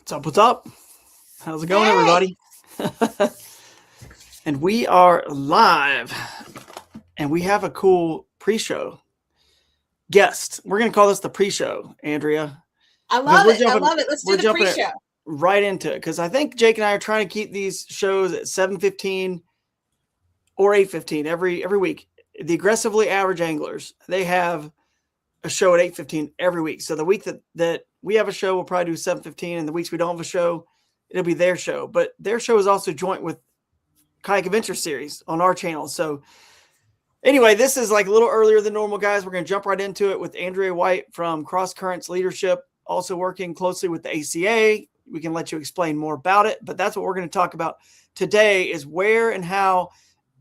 What's up? What's up? How's it going, Hey, everybody? And we are live, and we have a cool pre-show guest. We're gonna call this the pre-show, Andrea, I because love it. I love it. Let's do we're the jumping it pre-show. right into it. Because I think Jake and I are trying to keep these shows at 7:15 or 8:15 every week. The aggressively average anglers, they have a show at 8:15 every week. So the week that we have a show, we'll probably do 7:15, and the weeks we don't have a show, it'll be their show. But their show is also joint with Kayak Adventure Series on our channel. So anyway, this is like a little earlier than normal, guys. We're going to jump right into it with Andrea White from Cross Currents Leadership, also working closely with the ACA. We can let you explain more about it, but that's what we're going to talk about today is where and how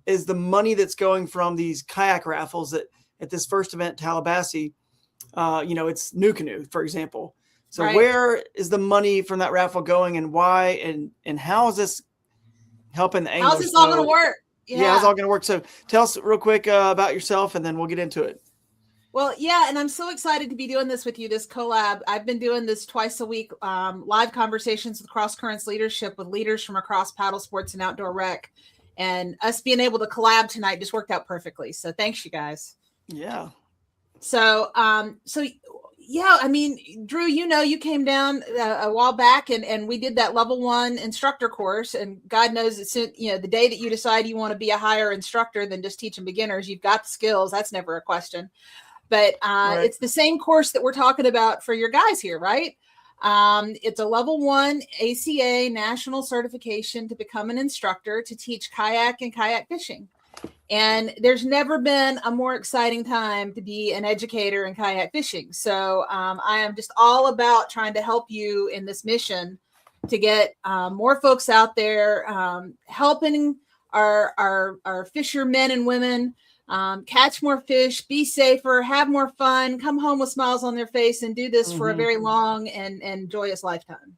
is the money that's going from these kayak raffles that at this first event, TallaBASSee, it's NuCanoe, for example. So Right. where is the money from that raffle going and why, and how is this helping the anglers? How's this all going to work? Yeah, how's it all going to work? So tell us real quick about yourself, and then we'll get into it. Well, yeah, and I'm so excited to be doing this with you, this collab. I've been doing this twice a week, live conversations with Cross Currents Leadership with leaders from across paddle sports and outdoor rec. And us being able to collab tonight just worked out perfectly. So thanks, you guys. Yeah. So, yeah, I mean, Drew, you came down a while back and we did that level 1 instructor course, and God knows it's, the day that you decide you want to be a higher instructor than just teaching beginners, you've got the skills. That's never a question, but Right. It's the same course that we're talking about for your guys here, right? It's a level 1 ACA national certification to become an instructor to teach kayak and kayak fishing. And there's never been a more exciting time to be an educator in kayak fishing. So I am just all about trying to help you in this mission to get more folks out there helping our fishermen and women catch more fish, be safer, have more fun, come home with smiles on their face, and do this for a very long and joyous lifetime.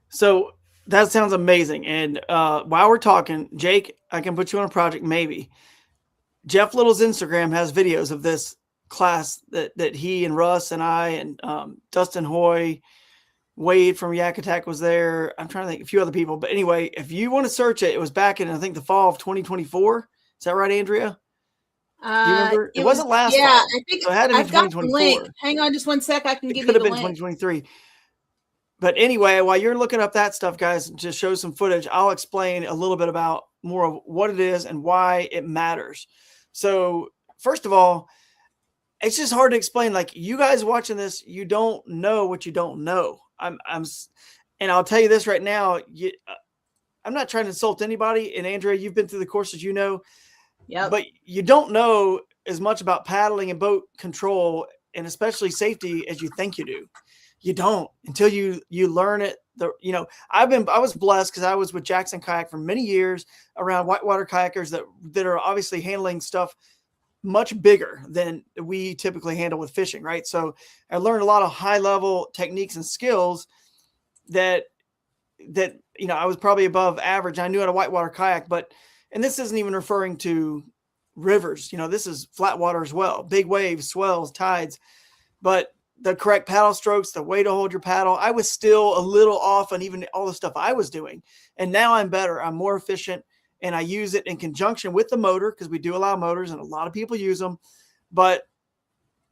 So that sounds amazing. And while we're talking, Jake, I can put you on a project maybe. Jeff Little's Instagram has videos of this class that he and Russ and I and Dustin Hoy, Wade from Yak Attack was there. I'm trying to think a few other people. But anyway, if you want to search it, it was back in, I think, the fall of 2024. Is that right, Andrea? Do you remember? It wasn't last fall. I think so it had to be I've got the 2024. link. Hang on just one sec. I can give you Could the have been link. 2023. But anyway, while you're looking up that stuff, guys, just show some footage. I'll explain a little bit about more of what it is and why it matters. So first of all, it's just hard to explain. Like, you guys watching this, you don't know what you don't know. And I'll tell you this right now. I'm not trying to insult anybody. And Andrea, you've been through the courses, Yep. but you don't know as much about paddling and boat control and especially safety as you think you do. You don't until you learn it. I was blessed because I was with Jackson Kayak for many years around whitewater kayakers that are obviously handling stuff much bigger than we typically handle with fishing, right? So I learned a lot of high level techniques and skills that I was probably above average. I knew how to whitewater kayak, and this isn't even referring to rivers. This is flat water as well, big waves, swells, tides, but the correct paddle strokes, the way to hold your paddle, I was still a little off on even all the stuff I was doing. And now I'm better. I'm more efficient, and I use it in conjunction with the motor because we do allow motors and a lot of people use them. But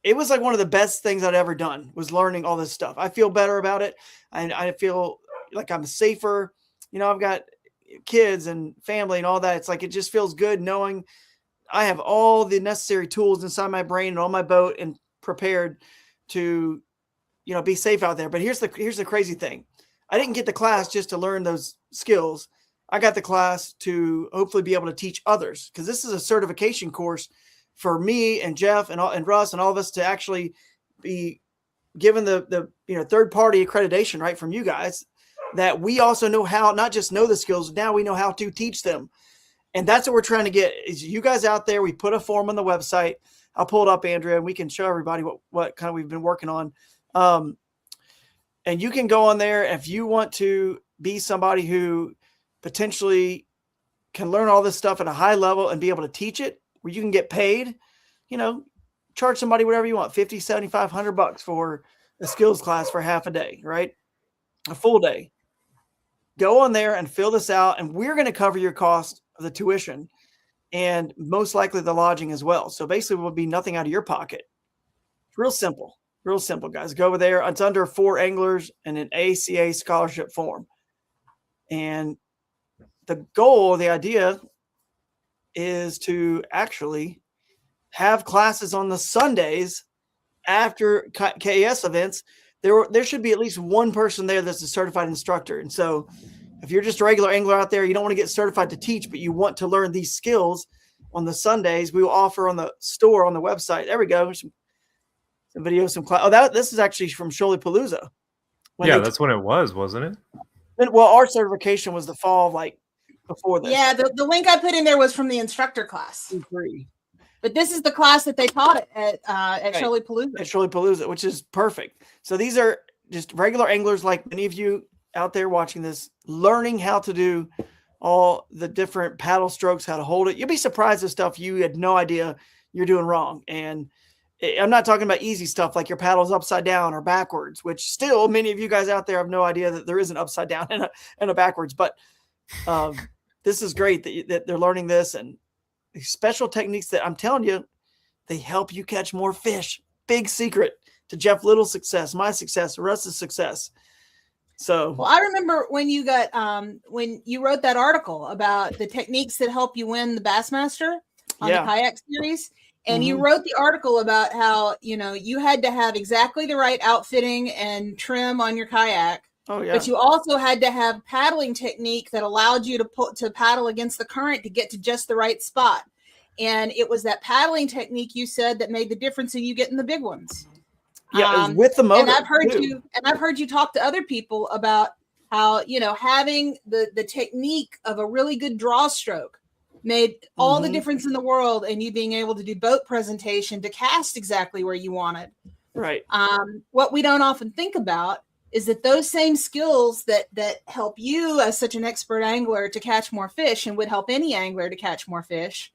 it was like one of the best things I'd ever done was learning all this stuff. I feel better about it. And I feel like I'm safer. I've got kids and family and all that. It's like, it just feels good knowing I have all the necessary tools inside my brain and on my boat and prepared to, be safe out there. But here's the crazy thing. I didn't get the class just to learn those skills. I got the class to hopefully be able to teach others, because this is a certification course for me and Jeff and Russ and all of us to actually be given the third party accreditation, right, from you guys, that we also know how, not just know the skills, now we know how to teach them. And that's what we're trying to get is you guys out there. We put a form on the website. I'll pull it up, Andrea, and we can show everybody what kind of we've been working on. And you can go on there if you want to be somebody who potentially can learn all this stuff at a high level and be able to teach it, where you can get paid, charge somebody whatever you want, $50, $75, $100 for a skills class for half a day, right? A full day. go on there and fill this out, and we're going to cover your cost of the tuition and most likely the lodging as well. So basically it will be nothing out of your pocket. It's real simple, guys. Go over there. It's under 4 anglers and an ACA scholarship form. And the goal, the idea is to actually have classes on the Sundays after KS events. There should be at least one person there that's a certified instructor. And so if you're just a regular angler out there, you don't want to get certified to teach, but you want to learn these skills on the Sundays, we will offer on the store, on the website. There we go. Some videos, some class. Oh, this is actually from Shoalipalooza. Yeah, that's when it was, wasn't it? Well, our certification was the fall, like before this. Yeah, the link I put in there was from the instructor class. But this is the class that they taught at Shoalipalooza. At Shoalipalooza, which is perfect. So these are just regular anglers like many of you out there watching this, learning how to do all the different paddle strokes, how to hold it. You'll be surprised at stuff you had no idea you're doing wrong. And I'm not talking about easy stuff like your paddle's upside down or backwards, which still many of you guys out there have no idea that there is an upside down and a backwards. But this is great that they're learning this, and these special techniques that I'm telling you, they help you catch more fish. Big secret to Jeff Little's success, my success, Russ's success. So, well, I remember when you got when you wrote that article about the techniques that help you win the Bassmaster on the Kayak Series, and you wrote the article about how you had to have exactly the right outfitting and trim on your kayak. Oh yeah. But you also had to have paddling technique that allowed you to paddle against the current to get to just the right spot. And it was that paddling technique you said that made the difference in you getting the big ones. Yeah, it was with the motor. And I've heard you talk to other people about how having the technique of a really good draw stroke made all the difference in the world, and you being able to do boat presentation to cast exactly where you wanted. Right. What we don't often think about is that those same skills that help you as such an expert angler to catch more fish, and would help any angler to catch more fish,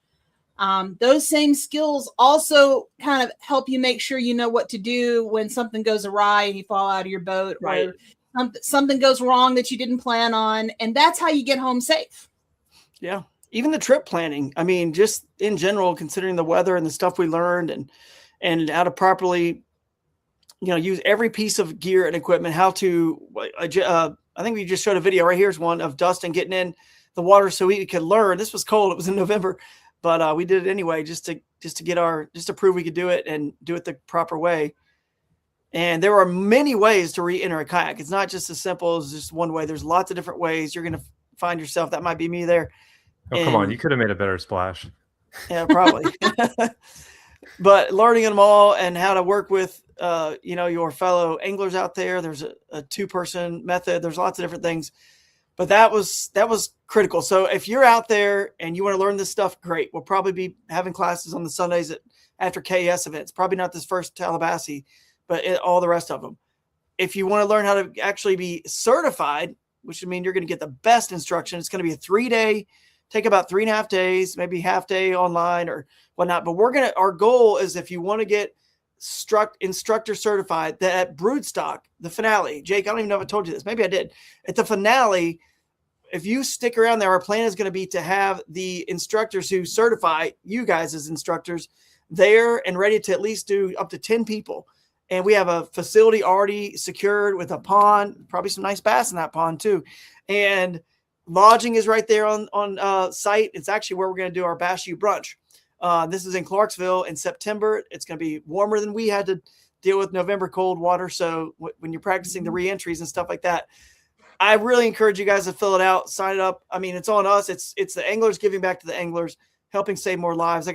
those same skills also kind of help you make sure you know what to do when something goes awry and you fall out of your boat, right, or something goes wrong that you didn't plan on. And that's how you get home safe. Yeah. Even the trip planning. I mean, just in general, considering the weather and the stuff we learned, and how to properly, use every piece of gear and equipment, how to, I think we just showed a video right here's one of Dustin getting in the water so he could learn. This was cold. It was in November, but we did it anyway, just to prove we could do it and do it the proper way. And there are many ways to re-enter a kayak. It's not just as simple as just one way. There's lots of different ways. You're going to find yourself. That might be me there. Oh, come on. You could have made a better splash. Yeah, probably. But learning them all and how to work with, your fellow anglers out there. There's a 2-person method. There's lots of different things. But that was critical. So if you're out there and you want to learn this stuff, great. We'll probably be having classes on the Sundays after KS events. Probably not this first TallaBASSee, but all the rest of them. If you want to learn how to actually be certified, which would mean you're going to get the best instruction, it's going to be a 3-day, take about 3.5 days, maybe half day online or whatnot. But our goal is, if you want to get instructor certified, that at Broodstock, the finale, Jake, I don't even know if I told you this. Maybe I did. At the finale, if you stick around there, our plan is going to be to have the instructors who certify you guys as instructors there and ready to at least do up to 10 people. And we have a facility already secured with a pond, probably some nice bass in that pond too. And lodging is right there on site. It's actually where we're going to do our Bass U brunch. This is in Clarksville in September. It's going to be warmer than we had to deal with November cold water. So when you're practicing the re-entries and stuff like that, I really encourage you guys to fill it out, sign it up. I mean, it's on us. It's the anglers giving back to the anglers, helping save more lives.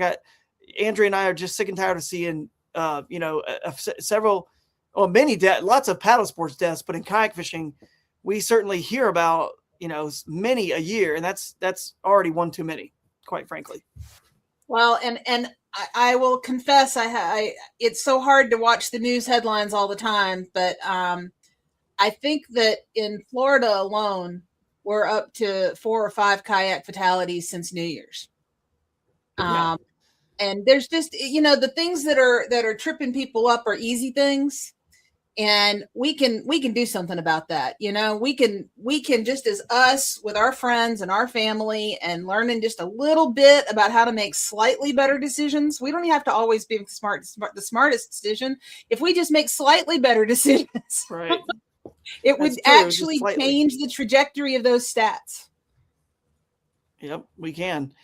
Andrea and I are just sick and tired of seeing, lots of paddle sports deaths, but in kayak fishing, we certainly hear about, many a year, and that's already one too many, quite frankly. Well, and I will confess, it's so hard to watch the news headlines all the time, but I think that in Florida alone, we're up to 4 or 5 kayak fatalities since New Year's. Yeah. And there's just, the things that are tripping people up are easy things. And we can do something about that. You know, we can just as us with our friends and our family and learning just a little bit about how to make slightly better decisions. We don't have to always be the smartest decision. If we just make slightly better decisions, right, it would actually change the trajectory of those stats. Yep, we can.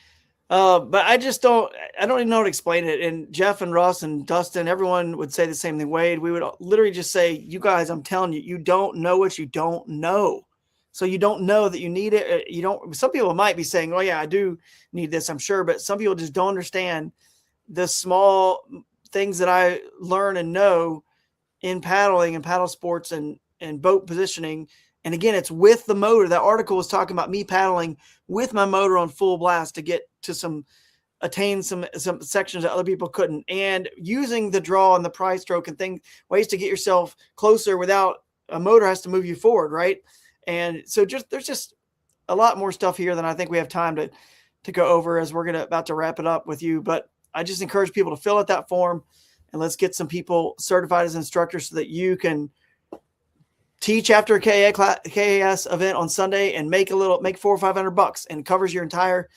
But I don't even know how to explain it. And Jeff and Russ and Dustin, everyone would say the same thing. Wade, we would literally just say, you guys, I'm telling you, you don't know what you don't know. So you don't know that you need it. You don't, some people might be saying, oh yeah, I do need this, I'm sure. But some people just don't understand the small things that I learn and know in paddling and paddle sports and boat positioning. And again, it's with the motor. That article was talking about me paddling with my motor on full blast to get to attain some sections that other people couldn't, and using the draw and the pry stroke and ways to get yourself closer without a motor has to move you forward. Right. And so there's just a lot more stuff here than I think we have time to go over as we're about to wrap it up with you. But I just encourage people to fill out that form and let's get some people certified as instructors so that you can teach after a KAS event on Sunday and make $400 or $500 and covers your entire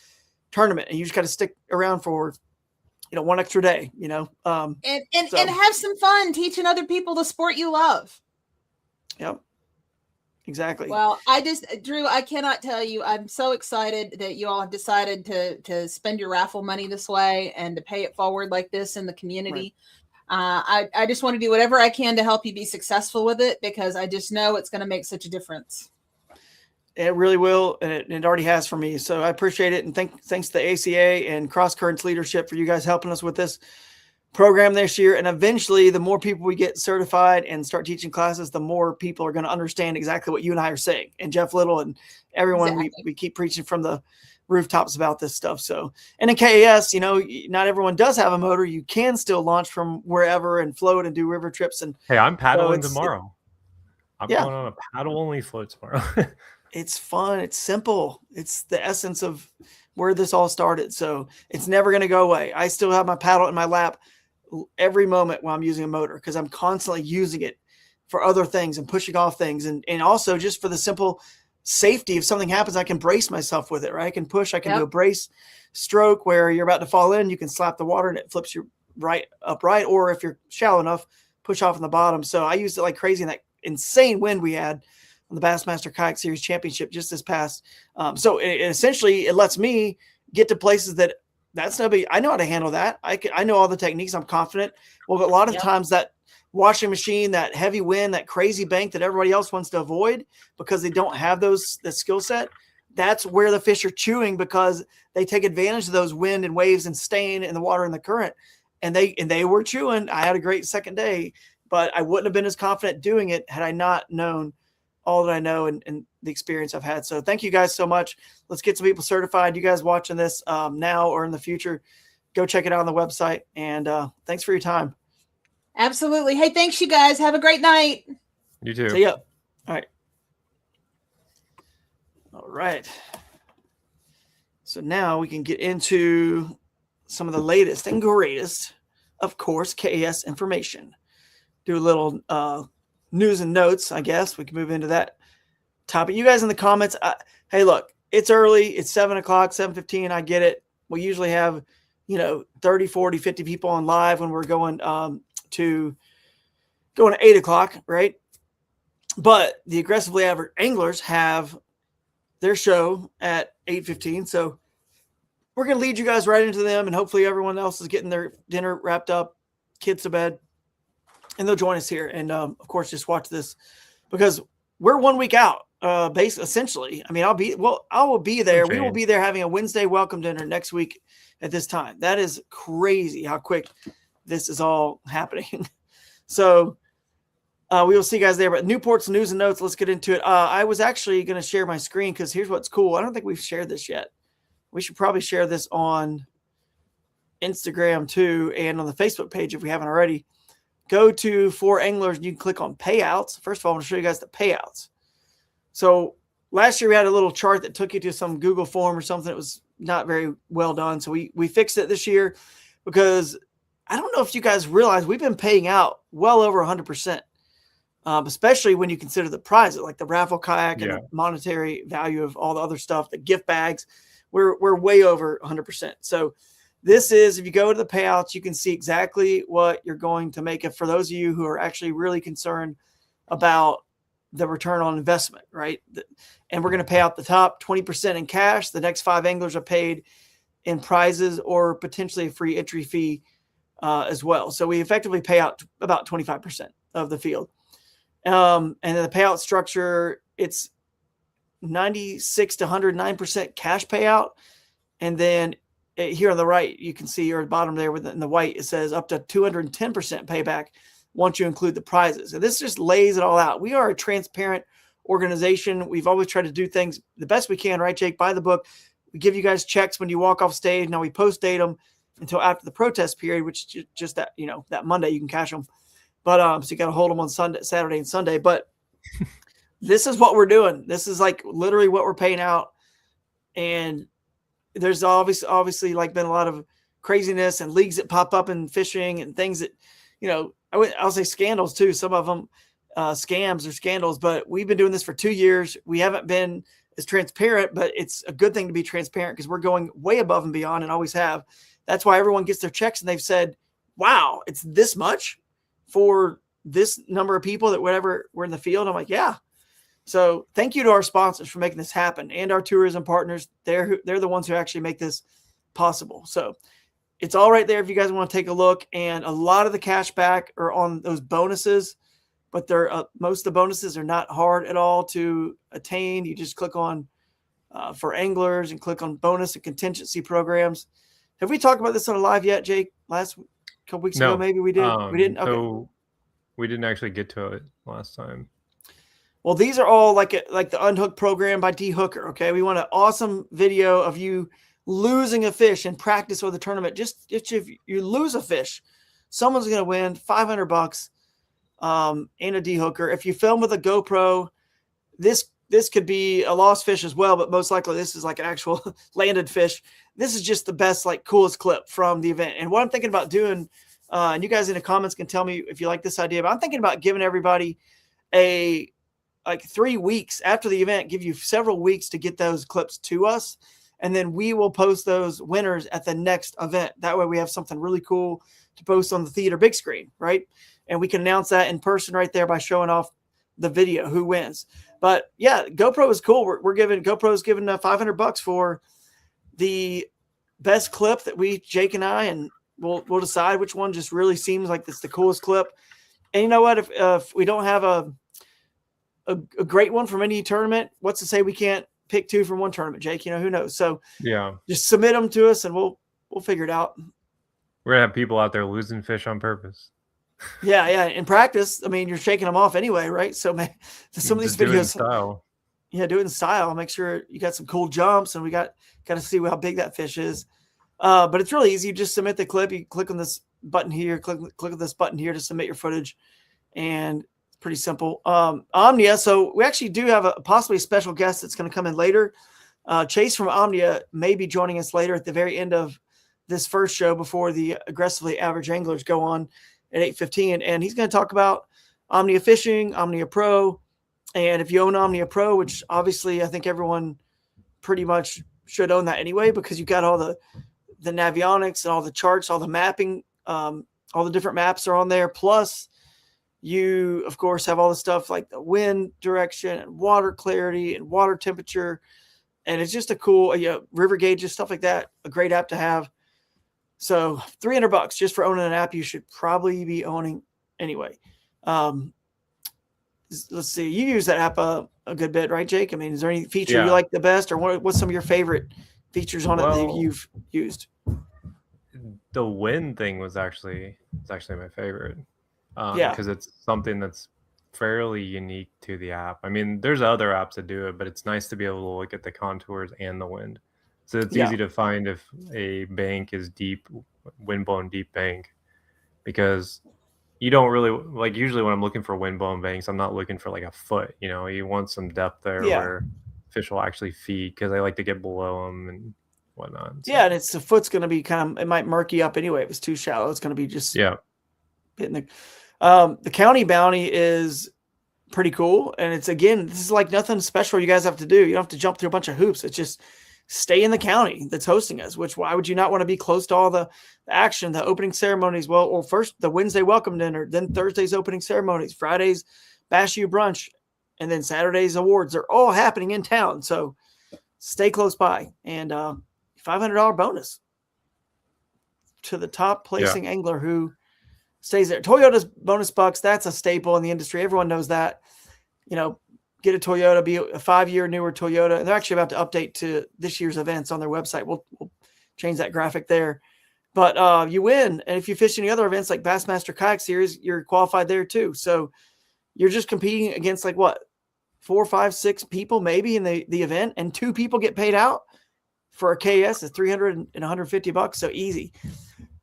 tournament. And you just got to stick around for, one extra day, and have some fun teaching other people the sport you love. Yep. Exactly. Well, Drew, I cannot tell you, I'm so excited that you all have decided to spend your raffle money this way and to pay it forward like this in the community. Right. I just want to do whatever I can to help you be successful with it, because I just know it's going to make such a difference. It really will, and it already has for me. So I appreciate it, and thanks to the ACA and Cross Currents leadership for you guys helping us with this program this year. And eventually, the more people we get certified and start teaching classes, the more people are going to understand exactly what you and I are saying. And Jeff Little and everyone, exactly. we keep preaching from the rooftops about this stuff. So, and in KAS, not everyone does have a motor. You can still launch from wherever and float and do river trips. And hey, I'm paddling tomorrow. I'm going on a paddle only float tomorrow. It's fun. It's simple. It's the essence of where this all started. So it's never going to go away. I still have my paddle in my lap every moment while I'm using a motor, because I'm constantly using it for other things and pushing off things. And also just for the simple safety. If something happens, I can brace myself with it, right? I can push, I can do a brace stroke where you're about to fall in, you can slap the water and it flips you upright. Or if you're shallow enough, push off on the bottom. So I used it like crazy in that insane wind we had on the Bassmaster Kayak Series Championship just this past. So essentially it lets me get to places that's no big. I know how to handle that. I know all the techniques. I'm confident. Well, but a lot of times that washing machine, that heavy wind, that crazy bank that everybody else wants to avoid because they don't have the skill set, that's where the fish are chewing, because they take advantage of those wind and waves and staying in the water and the current. And they were chewing. I had a great second day, but I wouldn't have been as confident doing it had I not known all that I know and the experience I've had. So thank you guys so much. Let's get some people certified. You guys watching this now or in the future, go check it out on the website. And thanks for your time. Absolutely. Hey, thanks you guys. Have a great night. You too. See ya. All right. All right. So now we can get into some of the latest and greatest, of course, KAS information. Do a little news and notes, I guess. We can move into that topic. You guys in the comments, hey, look, it's early. It's 7 o'clock, 7:15. I get it. We usually have, 30, 40, 50 people on live when we're going to 8 o'clock, right? But the aggressively average anglers have their show at 8:15. So we're going to lead you guys right into them, and hopefully everyone else is getting their dinner wrapped up, kids to bed, and they'll join us here. And of course, just watch this because we're 1 week out, essentially. I mean, I will be there. We will be there having a Wednesday welcome dinner next week at this time. That is crazy how quick this is all happening. So we will see you guys there. But Newport's news and notes, let's get into it. I was actually going to share my screen because here's what's cool. I don't think we've shared this yet. We should probably share this on Instagram too and on the Facebook page if we haven't already. Go to For Anglers and you can click on payouts. First of all, I want to show you guys the payouts. So last year we had a little chart that took you to some Google form or something that was not very well done. So we fixed it this year because I don't know if you guys realize we've been paying out well over 100%. especially when you consider the prizes, like the raffle kayak and Yeah. the monetary value of all the other stuff, the gift bags. We're way over 100%. So this is, if you go to the payouts, you can see exactly what you're going to make. It for those of you who are actually really concerned about the return on investment, right? And we're going to pay out the top 20% in cash. The next 5 anglers are paid in prizes or potentially a free entry fee as well. So we effectively pay out about 25% of the field. And then the payout structure, it's 96 to 109% cash payout. And then here on the right, you can see, or at the bottom there in the white, it says up to 210% payback once you include the prizes. And this just lays it all out. We are a transparent organization. We've always tried to do things the best we can, right, Jake? Buy the book. We give you guys checks when you walk off stage. Now we post date them until after the protest period, which is just that, that Monday you can cash them. But so you got to hold them on Saturday and Sunday. But this is what we're doing. This is like literally what we're paying out. And there's obviously like been a lot of craziness and leagues that pop up in fishing and things that, I'll say scandals too. Some of them scams or scandals, but we've been doing this for 2 years. We haven't been as transparent, but it's a good thing to be transparent because we're going way above and beyond and always have. That's why everyone gets their checks and they've said, wow, it's this much for this number of people that whatever we're in the field. I'm like, yeah. So thank you to our sponsors for making this happen and our tourism partners. They're the ones who actually make this possible. So it's all right there if you guys want to take a look. And a lot of the cash back are on those bonuses, but they're most of the bonuses are not hard at all to attain. You just click on for anglers and click on bonus and contingency programs. Have we talked about this on a live yet, Jake? Last couple weeks ago, maybe we did. We didn't. Okay. So we didn't actually get to it last time. Well, these are all like the Unhooked program by D Hooker. Okay, we want an awesome video of you losing a fish in practice or the tournament. Just if you lose a fish, someone's going to win $500 and a D Hooker. If you film with a GoPro, this could be a lost fish as well, but most likely this is like an actual landed fish. This is just the best, like coolest clip from the event. And what I'm thinking about doing, and you guys in the comments can tell me if you like this idea, but I'm thinking about giving everybody 3 weeks after the event, give you several weeks to get those clips to us. And then we will post those winners at the next event. That way we have something really cool to post on the theater big screen, right? And we can announce that in person right there by showing off the video, who wins. But yeah, GoPro is cool. GoPro's giving $500 for the best clip that Jake and I, and we'll decide which one just really seems like it's the coolest clip. And you know what? If we don't have a great one from any tournament, what's to say we can't pick 2 from one tournament, Jake? Who knows? So yeah, just submit them to us and we'll figure it out. We're gonna have people out there losing fish on purpose. Yeah. In practice, I mean, you're shaking them off anyway, right? So some of these videos, do it in style. Yeah, do it in style. Make sure you got some cool jumps, and we got to see how big that fish is. But it's really easy. You just submit the clip. You click on this button here. Click on this button here to submit your footage, and it's pretty simple. Omnia. So we actually do have possibly a special guest that's going to come in later. Chase from Omnia may be joining us later at the very end of this first show before the Aggressively Average Anglers go on at 8:15, and he's going to talk about Omnia Fishing, Omnia Pro. And if you own Omnia Pro, which obviously I think everyone pretty much should own that anyway, because you got all the navionics and all the charts, all the mapping, all the different maps are on there. Plus you of course have all the stuff like the wind direction and water clarity and water temperature. And it's just a cool, river gauges, stuff like that. A great app to have. So $300 just for owning an app you should probably be owning anyway. Let's see. You use that app a good bit, right, Jake? I mean, is there any feature you like the best, or what's some of your favorite features on it that you've used? The wind thing was actually my favorite. Because it's something that's fairly unique to the app. I mean, there's other apps that do it, but it's nice to be able to look at the contours and the wind. So it's easy to find if a bank is deep, wind-blown deep bank, because you don't really, like, usually when I'm looking for wind-blown banks, I'm not looking for like a foot, you want some depth there where fish will actually feed, because I like to get below them and whatnot. So. Yeah, and the foot's going to be it might murky up anyway if it's too shallow. It's going to be just hitting the county bounty is pretty cool. And it's, again, this is like nothing special you guys have to do. You don't have to jump through a bunch of hoops. It's just stay in the county that's hosting us, which why would you not want to be close to all the action, the opening ceremonies? Well, first the Wednesday welcome dinner, then Thursday's opening ceremonies, Friday's Bash U brunch, and then Saturday's awards. They're all happening in town. So stay close by. And $500 bonus to the top placing angler who stays there. Toyota's bonus bucks, that's a staple in the industry. Everyone knows that. Get a Toyota, be a 5-year newer Toyota. And they're actually about to update to this year's events on their website. We'll change that graphic there. But you win. And if you fish any other events like Bassmaster Kayak Series, you're qualified there too. So you're just competing against 4, 5, 6 people maybe in the event, and 2 people get paid out for a KS is $300 and $150. So easy.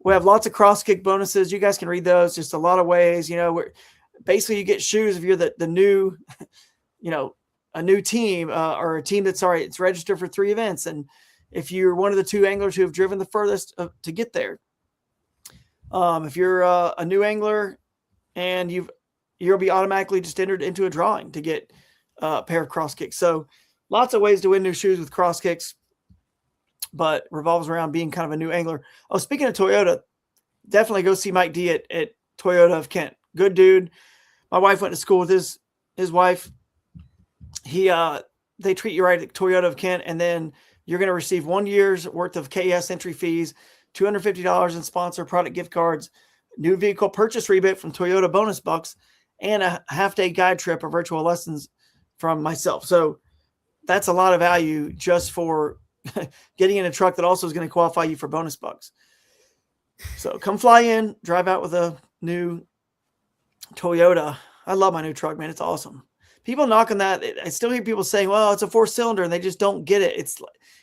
We have lots of cross kick bonuses. You guys can read those. Just a lot of ways, where basically you get shoes if you're the new, a new team or a team that's it's registered for 3 events. And if you're one of the 2 anglers who have driven the furthest to get there, if you're a new angler and you'll be automatically just entered into a drawing to get a pair of cross kicks. So lots of ways to win new shoes with cross kicks, but revolves around being kind of a new angler. Oh, speaking of Toyota, definitely go see Mike D at Toyota of Kent. Good dude. My wife went to school with his wife. They treat you right at Toyota of Kent, and then you're going to receive 1 year's worth of KS entry fees, $250 in sponsor product gift cards, new vehicle purchase rebate from Toyota bonus bucks, and a half-day guide trip or virtual lessons from myself. So that's a lot of value just for getting in a truck that also is going to qualify you for bonus bucks. So come fly in, drive out with a new Toyota. I love my new truck, man. It's awesome. People knock on that. I still hear people saying, well, it's a 4-cylinder, and they just don't get it.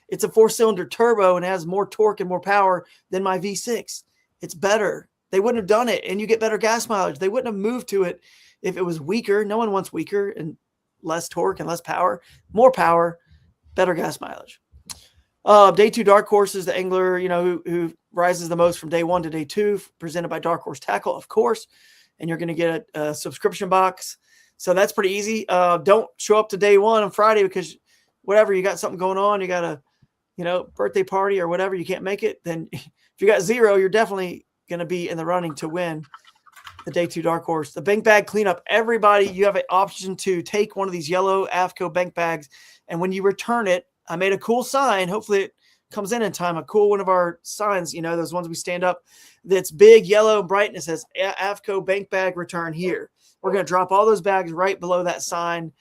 It's a 4-cylinder turbo and has more torque and more power than my V6. It's better. They wouldn't have done it, and you get better gas mileage. They wouldn't have moved to it if it was weaker. No one wants weaker and less torque and less power. More power, better gas mileage. Day 2 Dark Horse is the angler, who rises the most from day 1 to day 2, presented by Dark Horse Tackle, of course. And you're going to get a subscription box. So that's pretty easy. Don't show up to day 1 on Friday because whatever, you got something going on, you got a, birthday party or whatever, you can't make it. Then if you got 0, you're definitely going to be in the running to win the day 2 Dark Horse. The bank bag cleanup, everybody, you have an option to take one of these yellow AFCO bank bags. And when you return it, I made a cool sign. Hopefully it comes in time. A cool one of our signs, those ones we stand up, that's big, yellow, and bright, and it says AFCO bank bag return here. We're going to drop all those bags right below that sign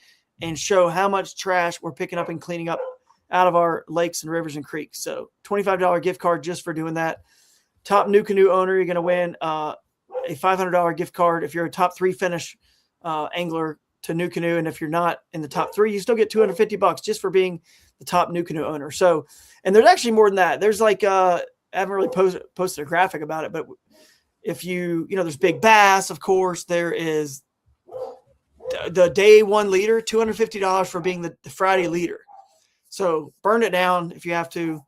and show how much trash we're picking up and cleaning up out of our lakes and rivers and creeks. So $25 gift card just for doing that. Top NuCanoe owner, you're going to win a $500 gift card. If you're a top 3 finish angler to NuCanoe, and if you're not in the top 3, you still get $250 just for being the top NuCanoe owner. So, and there's actually more than that. There's I haven't really posted a graphic about it, but if there's big bass, of course, there is the day 1 leader, $250 for being the Friday leader. So burn it down if you have to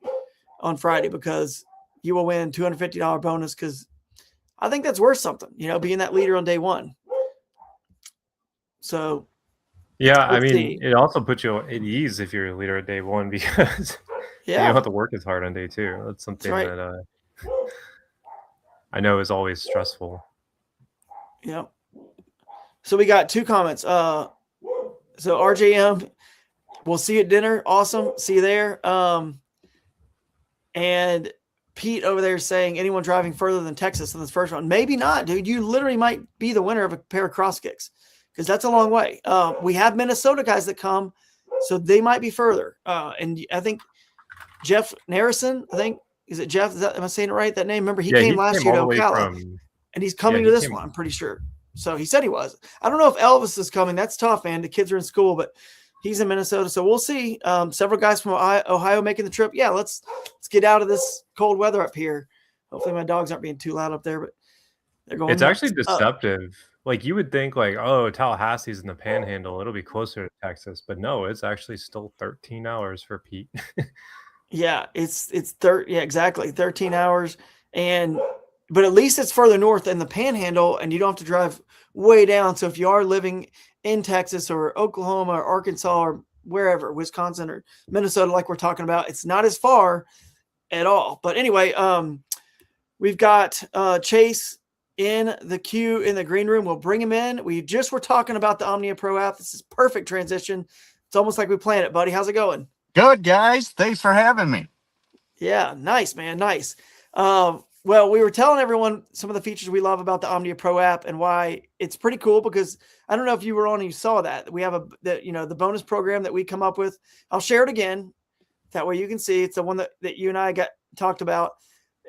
on Friday, because you will win $250 bonus, because I think that's worth something, being that leader on day 1. So, yeah, I mean, it also puts you at ease if you're a leader at day 1, because you don't have to work as hard on day 2. That's something that I know is always stressful. Yep. So we got 2 comments. So RJM, we'll see you at dinner. Awesome. See you there. And Pete over there saying, anyone driving further than Texas in this first one? Maybe not, dude. You literally might be the winner of a pair of cross kicks, because that's a long way. We have Minnesota guys that come, so they might be further. And I think Jeff Narrison, is it Jeff? Am I saying it right? That name? Remember, he came last year to Ocala, and he's coming to this one, I'm pretty sure. So he said he was. I don't know if Elvis is coming. That's tough, man. The kids are in school, but he's in Minnesota, so we'll see. Several guys from Ohio making the trip. Yeah, let's get out of this cold weather up here. Hopefully my dogs aren't being too loud up there, but they're going. It's actually deceptive. You would think Tallahassee's in the Panhandle, it'll be closer to Texas, but no, it's actually still 13 hours for Pete. Yeah, it's 30. Yeah, exactly, 13 hours. And but at least it's further north in the Panhandle, and you don't have to drive way down. So if you are living in Texas or Oklahoma or Arkansas or wherever, Wisconsin or Minnesota, like we're talking about, it's not as far at all. But anyway, we've got Chase in the queue in the green room. We'll bring him in. We just were talking about the Omnia Pro app. This is perfect transition. It's almost like we planned it, buddy. How's it going? Good, guys. Thanks for having me. Yeah, nice, man. Nice. Well, we were telling everyone some of the features we love about the Omnia Pro app and why it's pretty cool, because I don't know if you were on and you saw that. We have the bonus program that we come up with. I'll share it again. That way you can see. It's the one that you and I talked about.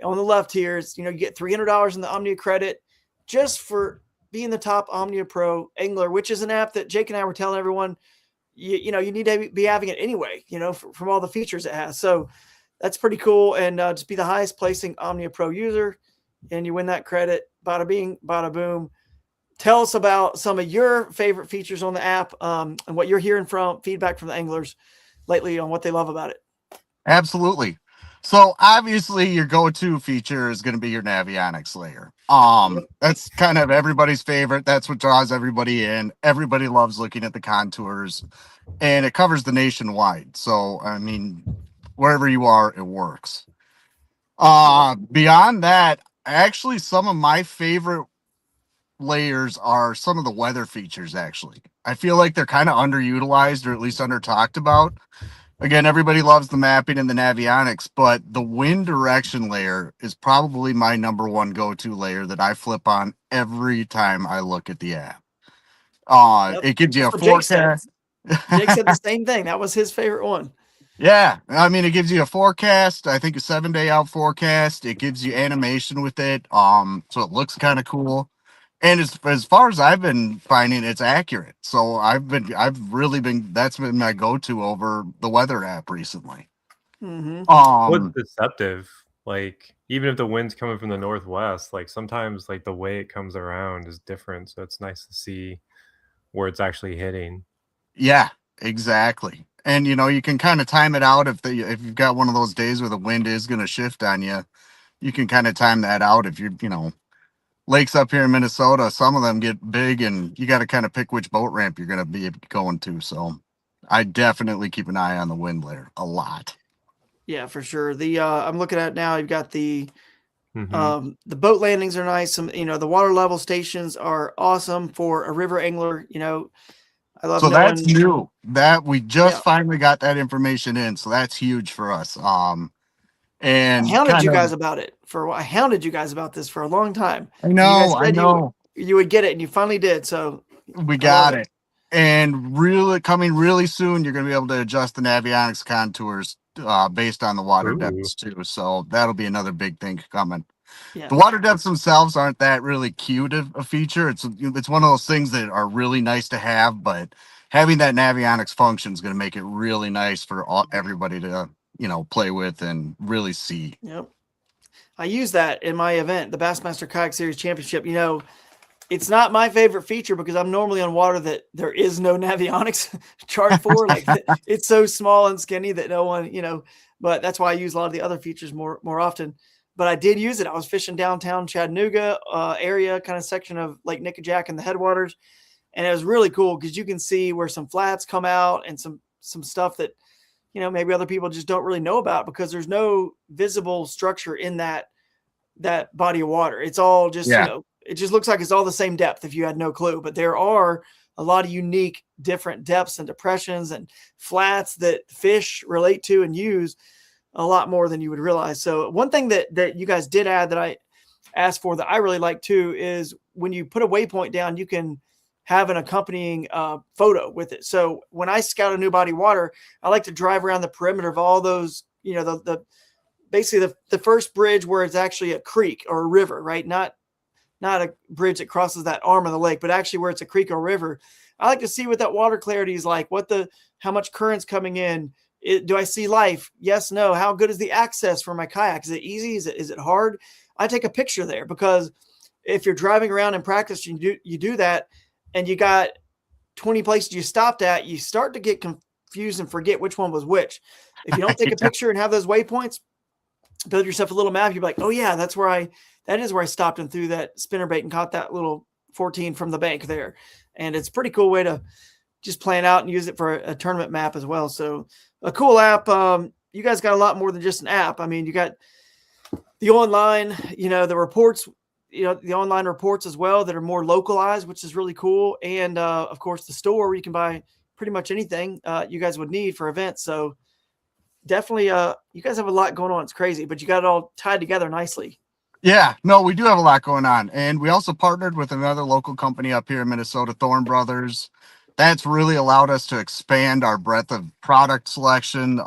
On the left here is, you get $300 in the Omnia credit just for being the top Omnia Pro angler, which is an app that Jake and I were telling everyone, you need to be having it anyway, from all the features it has. So that's pretty cool. And just be the highest placing Omnia Pro user, and you win that credit. Bada bing, bada boom. Tell us about some of your favorite features on the app, and what you're hearing from feedback from the anglers lately on what they love about it. Absolutely. So obviously your go-to feature is going to be your Navionics layer. That's kind of everybody's favorite. That's what draws everybody in. Everybody loves looking at the contours, and it covers the nationwide. So, I mean, wherever you are, it works. Beyond that, actually, some of my favorite layers are some of the weather features. Actually, I feel like they're kind of underutilized, or at least under talked about. Again, everybody loves the mapping and the Navionics, but the wind direction layer is probably my number one go-to layer that I flip on every time I look at the app. It gives you a forecast. Jake said the same thing. That was his favorite one. Yeah. I mean, it gives you a forecast. I think a 7-day out forecast. It gives you animation with it. So it looks kind of cool. And as far as I've been finding, it's accurate. So that's been my go-to over the weather app recently. Mm-hmm. What's deceptive? Like, even if the wind's coming from the northwest, like sometimes like the way it comes around is different. So it's nice to see where it's actually hitting. Yeah, exactly. And you can kind of time it out if you've got one of those days where the wind is going to shift on you. You can kind of time that out if lakes up here in Minnesota, some of them get big, and you got to kind of pick which boat ramp you're going to be going to. So I definitely keep an eye on the wind layer a lot. Yeah, for sure. I'm looking at it now. You've got the boat landings are nice. Some, the water level stations are awesome for a river angler. I love. So that's new. That we just finally got that information in. So that's huge for us. And I hounded you guys about it I hounded you guys about this for a long time. I know. You would get it, and you finally did. So we got it. And really coming really soon, you're going to be able to adjust the Navionics contours based on the water depths too. So that'll be another big thing coming. Yeah. The water depths themselves aren't that really cute a feature. It's one of those things that are really nice to have, but having that Navionics function is going to make it really nice for everybody to play with and really see. Yep. I use that in my event, the Bassmaster Kayak Series Championship. It's not my favorite feature because I'm normally on water that there is no Navionics chart for. Like it's so small and skinny that no one, but that's why I use a lot of the other features more often. But I did use it. I was fishing downtown Chattanooga area, kind of section of Lake Nickajack and the headwaters. And it was really cool because you can see where some flats come out and some stuff that, maybe other people just don't really know about because there's no visible structure in that body of water. It's all just, it just looks like it's all the same depth if you had no clue. But there are a lot of unique different depths and depressions and flats that fish relate to and use a lot more than you would realize. So one thing that you guys did add that I asked for that I really like too is when you put a waypoint down, you can have an accompanying photo with it. So when I scout a new body of water, I like to drive around the perimeter of all those, basically the first bridge where it's actually a creek or a river, right? Not a bridge that crosses that arm of the lake, but actually where it's a creek or river. I like to see what that water clarity is like, how much current's coming in. Do I see life? Yes, no. How good is the access for my kayak? Is it easy? Is it hard? I take a picture there because if you're driving around and practice, you do that, and you got 20 places you stopped at, you start to get confused and forget which one was which. If you don't take a picture and have those waypoints, build yourself a little map. You're like, oh yeah, that is where I stopped and threw that spinnerbait and caught that little 14 from the bank there. And it's a pretty cool way to just plan out and use it for a tournament map as well. So a cool app. You guys got a lot more than just an app. I mean, you got the online, the reports, the online reports as well that are more localized, which is really cool. And of course the store where you can buy pretty much anything you guys would need for events. So definitely, you guys have a lot going on. It's crazy, but you got it all tied together nicely. Yeah, no, we do have a lot going on. And we also partnered with another local company up here in Minnesota, Thorn Brothers. That's really allowed us to expand our breadth of product selection.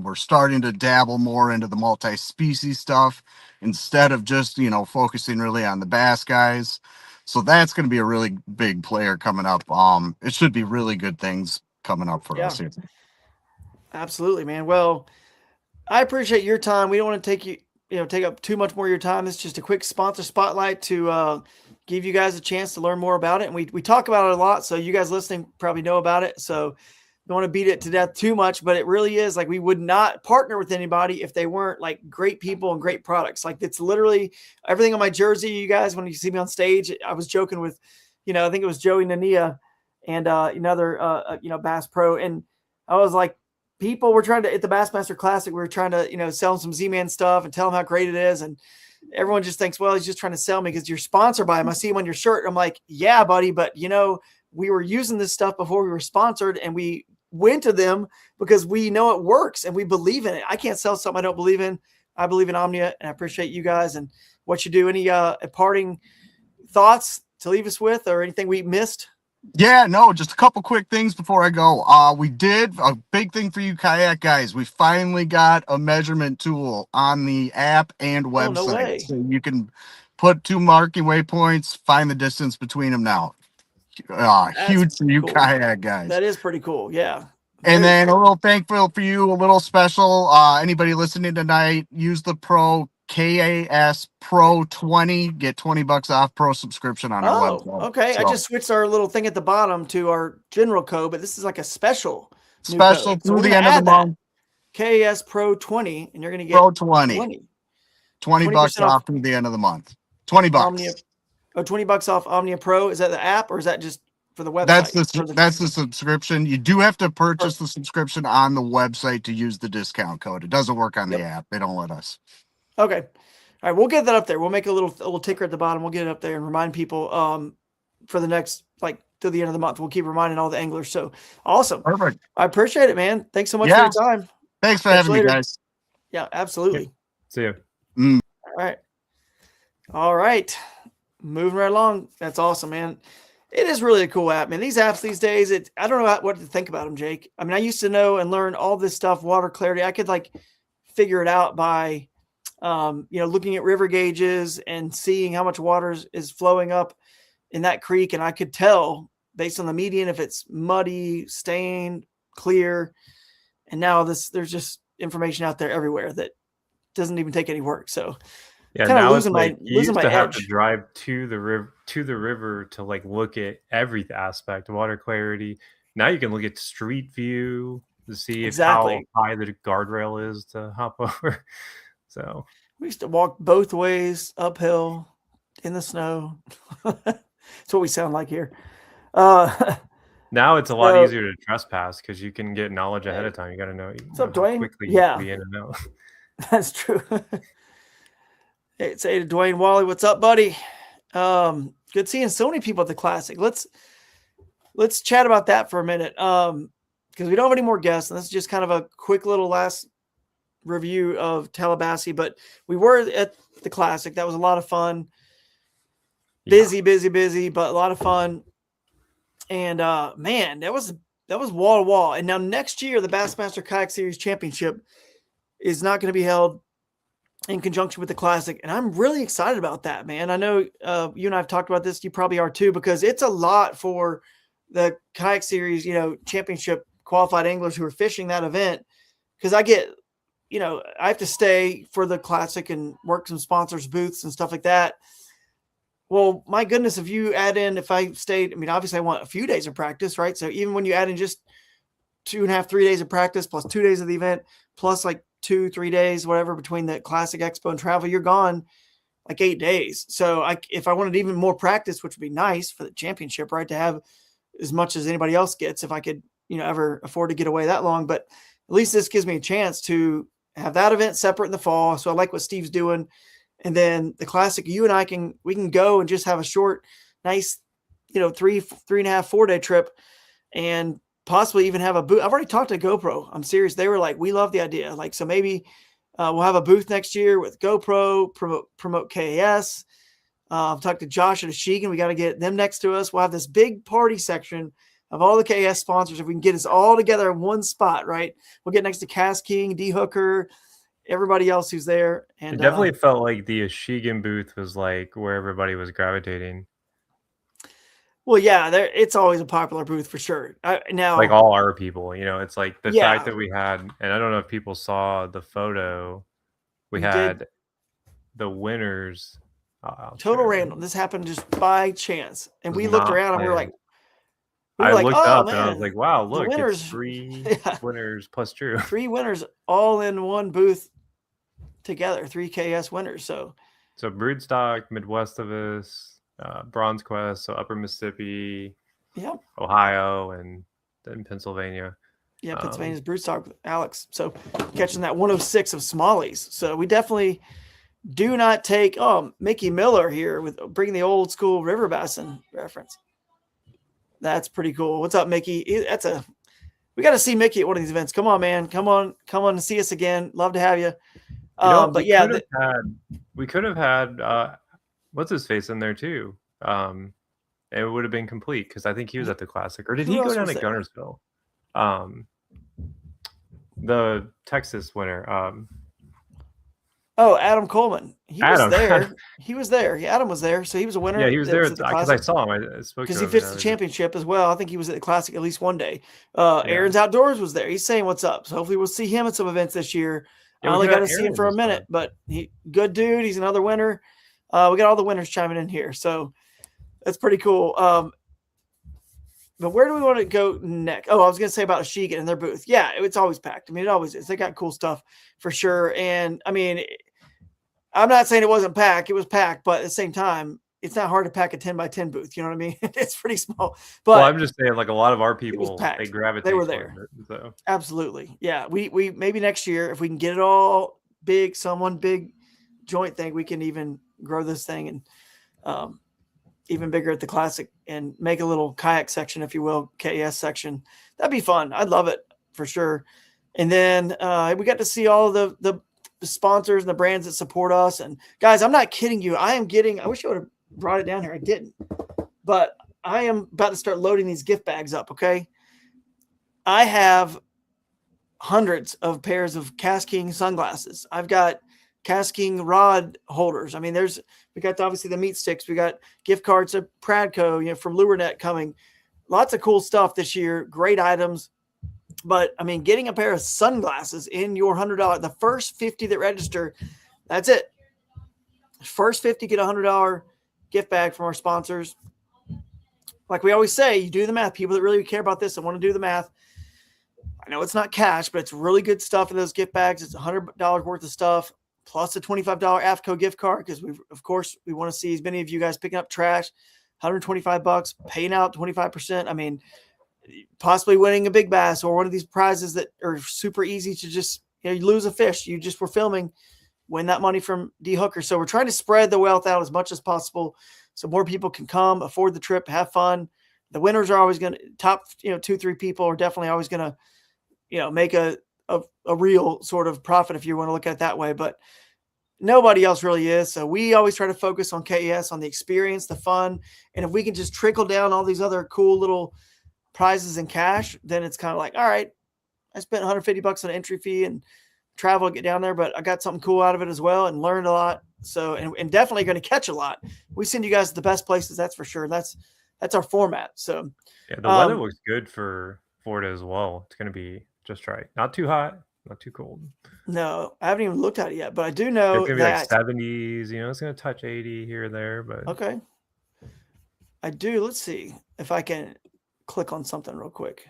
We're starting to dabble more into the multi-species stuff instead of just, focusing really on the bass guys. So that's going to be a really big player coming up. It should be really good things coming up for us here. Absolutely, man. Well, I appreciate your time. We don't want to take up too much more of your time. It's just a quick sponsor spotlight to give you guys a chance to learn more about it. And we talk about it a lot, so you guys listening probably know about it. So don't want to beat it to death too much, but it really is like we would not partner with anybody if they weren't like great people and great products. Like it's literally everything on my jersey. You guys, when you see me on stage, I was joking with, I think it was Joey Nania and another Bass Pro, and I was like, people were trying to, at the Bassmaster Classic, we were trying to, sell them some Z-Man stuff and tell them how great it is. And everyone just thinks, well, he's just trying to sell me because you're sponsored by him. I see him on your shirt. I'm like, yeah, buddy. But, we were using this stuff before we were sponsored, and we went to them because we know it works and we believe in it. I can't sell something I don't believe in. I believe in Omnia, and I appreciate you guys and what you do. Any parting thoughts to leave us with or anything we missed? Yeah, no, just a couple quick things before I go. We did a big thing for you kayak guys. We finally got a measurement tool on the app and website. Oh, no way. So you can put 2 marking waypoints, find the distance between them now. Huge for you kayak guys. That is pretty cool. Yeah. And then a little thankful for you, a little special. Anybody listening tonight, use the KAS Pro 20, get $20 off pro subscription on our website. Okay. So, I just switched our little thing at the bottom to our general code, but this is like a special through the end of the month. KAS Pro 20, and you're going to get Pro 20. $20 off through the end of the month. $20. Omnia, $20 off Omnia Pro. Is that the app or is that just for the website? That's the subscription. You do have to purchase the subscription on the website to use the discount code. It doesn't work on the app. They don't let us. Okay. All right. We'll get that up there. We'll make a little ticker at the bottom. We'll get it up there and remind people for the next, till the end of the month. We'll keep reminding all the anglers. So awesome. Perfect. I appreciate it, man. Thanks so much for your time. Thanks for having me, guys. Yeah, absolutely. See you. All right. Moving right along. That's awesome, man. It is really a cool app, man. These apps these days, I don't know what to think about them, Jake. I mean, I used to know and learn all this stuff, water clarity. I could figure it out by, looking at river gauges and seeing how much water is flowing up in that creek. And I could tell based on the median if it's muddy, stained, clear. And now there's just information out there everywhere that doesn't even take any work. So yeah, now losing my have to drive to the river to look at every aspect, water clarity. Now you can look at street view to see how high the guardrail is to hop over. So we used to walk both ways uphill in the snow. That's what we sound like here. Now it's a lot easier to trespass because you can get knowledge ahead of time. You got to know what's up, Dwayne? Quickly you can be in and out. That's true. Hey, say to Dwayne Wally, what's up, buddy? Good seeing so many people at the Classic. Let's chat about that for a minute. Because we don't have any more guests, and this is just kind of a quick little last review of TallaBASSee. But we were at the Classic. That was a lot of fun. Busy, but a lot of fun. And man, that was wall to wall. And now next year, the Bassmaster Kayak Series Championship is not going to be held in conjunction with the Classic. And I'm really excited about that, man. I know you and I have talked about this. You probably are too, because it's a lot for the Kayak Series, championship qualified anglers who are fishing that event. Because I get, I have to stay for the Classic and work some sponsors' booths and stuff like that. Well, my goodness, if I stayed, obviously I want a few days of practice, right? So even when you add in just 2.5, 3 days of practice plus 2 days of the event, plus 2-3 days, whatever, between the Classic Expo and travel, you're gone like 8 days. So if I wanted even more practice, which would be nice for the championship, right, to have as much as anybody else gets, if I could, ever afford to get away that long. But at least this gives me a chance to have that event separate in the fall. So I like what Steve's doing. And then the Classic, you and we can go and just have a short, nice, 3.5, 4 day trip, and possibly even have a booth. I've already talked to GoPro. I'm serious. They were like, we love the idea. Like, so maybe we'll have a booth next year with GoPro, promote KAS. I've talked to Josh at Ashegan. We got to get them next to us. We'll have this big party section of all the KAS sponsors. If we can get us all together in one spot, right? We'll get next to Cass King, D Hooker, everybody else who's there. And it definitely felt like the Ashegan booth was like where everybody was gravitating. Well, yeah, it's always a popular booth for sure. Now, like all our people, it's like the fact that we had, and I don't know if people saw the photo, we had the winners. Total random. This happened just by chance, and we looked around and we were like, I looked up man, and I was like, wow, look, winners, it's 3 winners plus Drew. 3 winners all in one booth together, 3 KS winners. So Broodstock, Midwest of us, Bronze Quest, so Upper Mississippi, Ohio, and then Pennsylvania. Yeah, Pennsylvania's Broodstock with Alex. So catching that 106 of Smallies. So we definitely do not take Mickey Miller here with bringing the old school river bassin reference. That's pretty cool. What's up, Mickey? We got to see Mickey at one of these events. Come on, man. Come on and see us again. Love to have you. But yeah, we could have had what's his face in there too. It would have been complete because I think he was at the Classic, or did he go down to Gunnersville? The Texas winner. Adam Coleman. He was there. He was there. Adam was there, so he was a winner. Yeah, he was there because I saw him. I spoke to him. Because he fits the championship as well. I think he was at the Classic at least one day. Aaron's Outdoors was there. He's saying what's up. So hopefully we'll see him at some events this year. I only got to see him for a minute, but good dude. He's another winner. We got all the winners chiming in here, so that's pretty cool. But where do we want to go next? Oh, I was going to say about Ashegan and their booth. Yeah, it's always packed. I mean, it always is. They got cool stuff for sure. And I mean, I'm not saying it wasn't packed. It was packed, but at the same time, it's not hard to pack a 10x10 booth. You know what I mean? It's pretty small. But I'm just saying, like a lot of our people, they gravitate. They were there. So. Absolutely. Yeah. We maybe next year, if we can get it all big, one big joint thing, we can even grow this thing and even bigger at the Classic and make a little kayak section, if you will, KES section. That'd be fun. I'd love it for sure. And then we got to see all the sponsors and the brands that support us. And guys, I'm not kidding you. I wish I would have brought it down here. I didn't, but I am about to start loading these gift bags up. Okay. I have hundreds of pairs of Cass King sunglasses. I've got Cass King rod holders. I mean, we got obviously the meat sticks. We got gift cards to Pradco, from LureNet coming. Lots of cool stuff this year. Great items. But I mean, getting a pair of sunglasses in your $100, the first 50 that register, that's it. First 50 get a $100 gift bag from our sponsors. Like we always say, you do the math. People that really care about this and want to do the math. I know it's not cash, but it's really good stuff in those gift bags. It's $100 worth of stuff plus a $25 AFCO gift card because we want to see as many of you guys picking up trash. $125, paying out 25%. I mean, possibly winning a big bass or one of these prizes that are super easy to just, you lose a fish. You just were filming, win that money from D Hooker. So we're trying to spread the wealth out as much as possible so more people can come, afford the trip, have fun. The winners are always going to top, 2-3 people are definitely always going to, make a real sort of profit if you want to look at it that way, but nobody else really is. So we always try to focus on KES, on the experience, the fun. And if we can just trickle down all these other cool little prizes in cash, then it's kind of like, all right, I spent $150 on an entry fee and travel to get down there, but I got something cool out of it as well and learned a lot. So, and definitely going to catch a lot. We send you guys to the best places. That's for sure. That's our format. So yeah, the weather looks good for Florida as well. It's going to be just right. Not too hot, not too cold. No, I haven't even looked at it yet, but I do know it's going to be like 70s, it's going to touch 80 here or there, but okay. I do. Let's see if I can click on something real quick.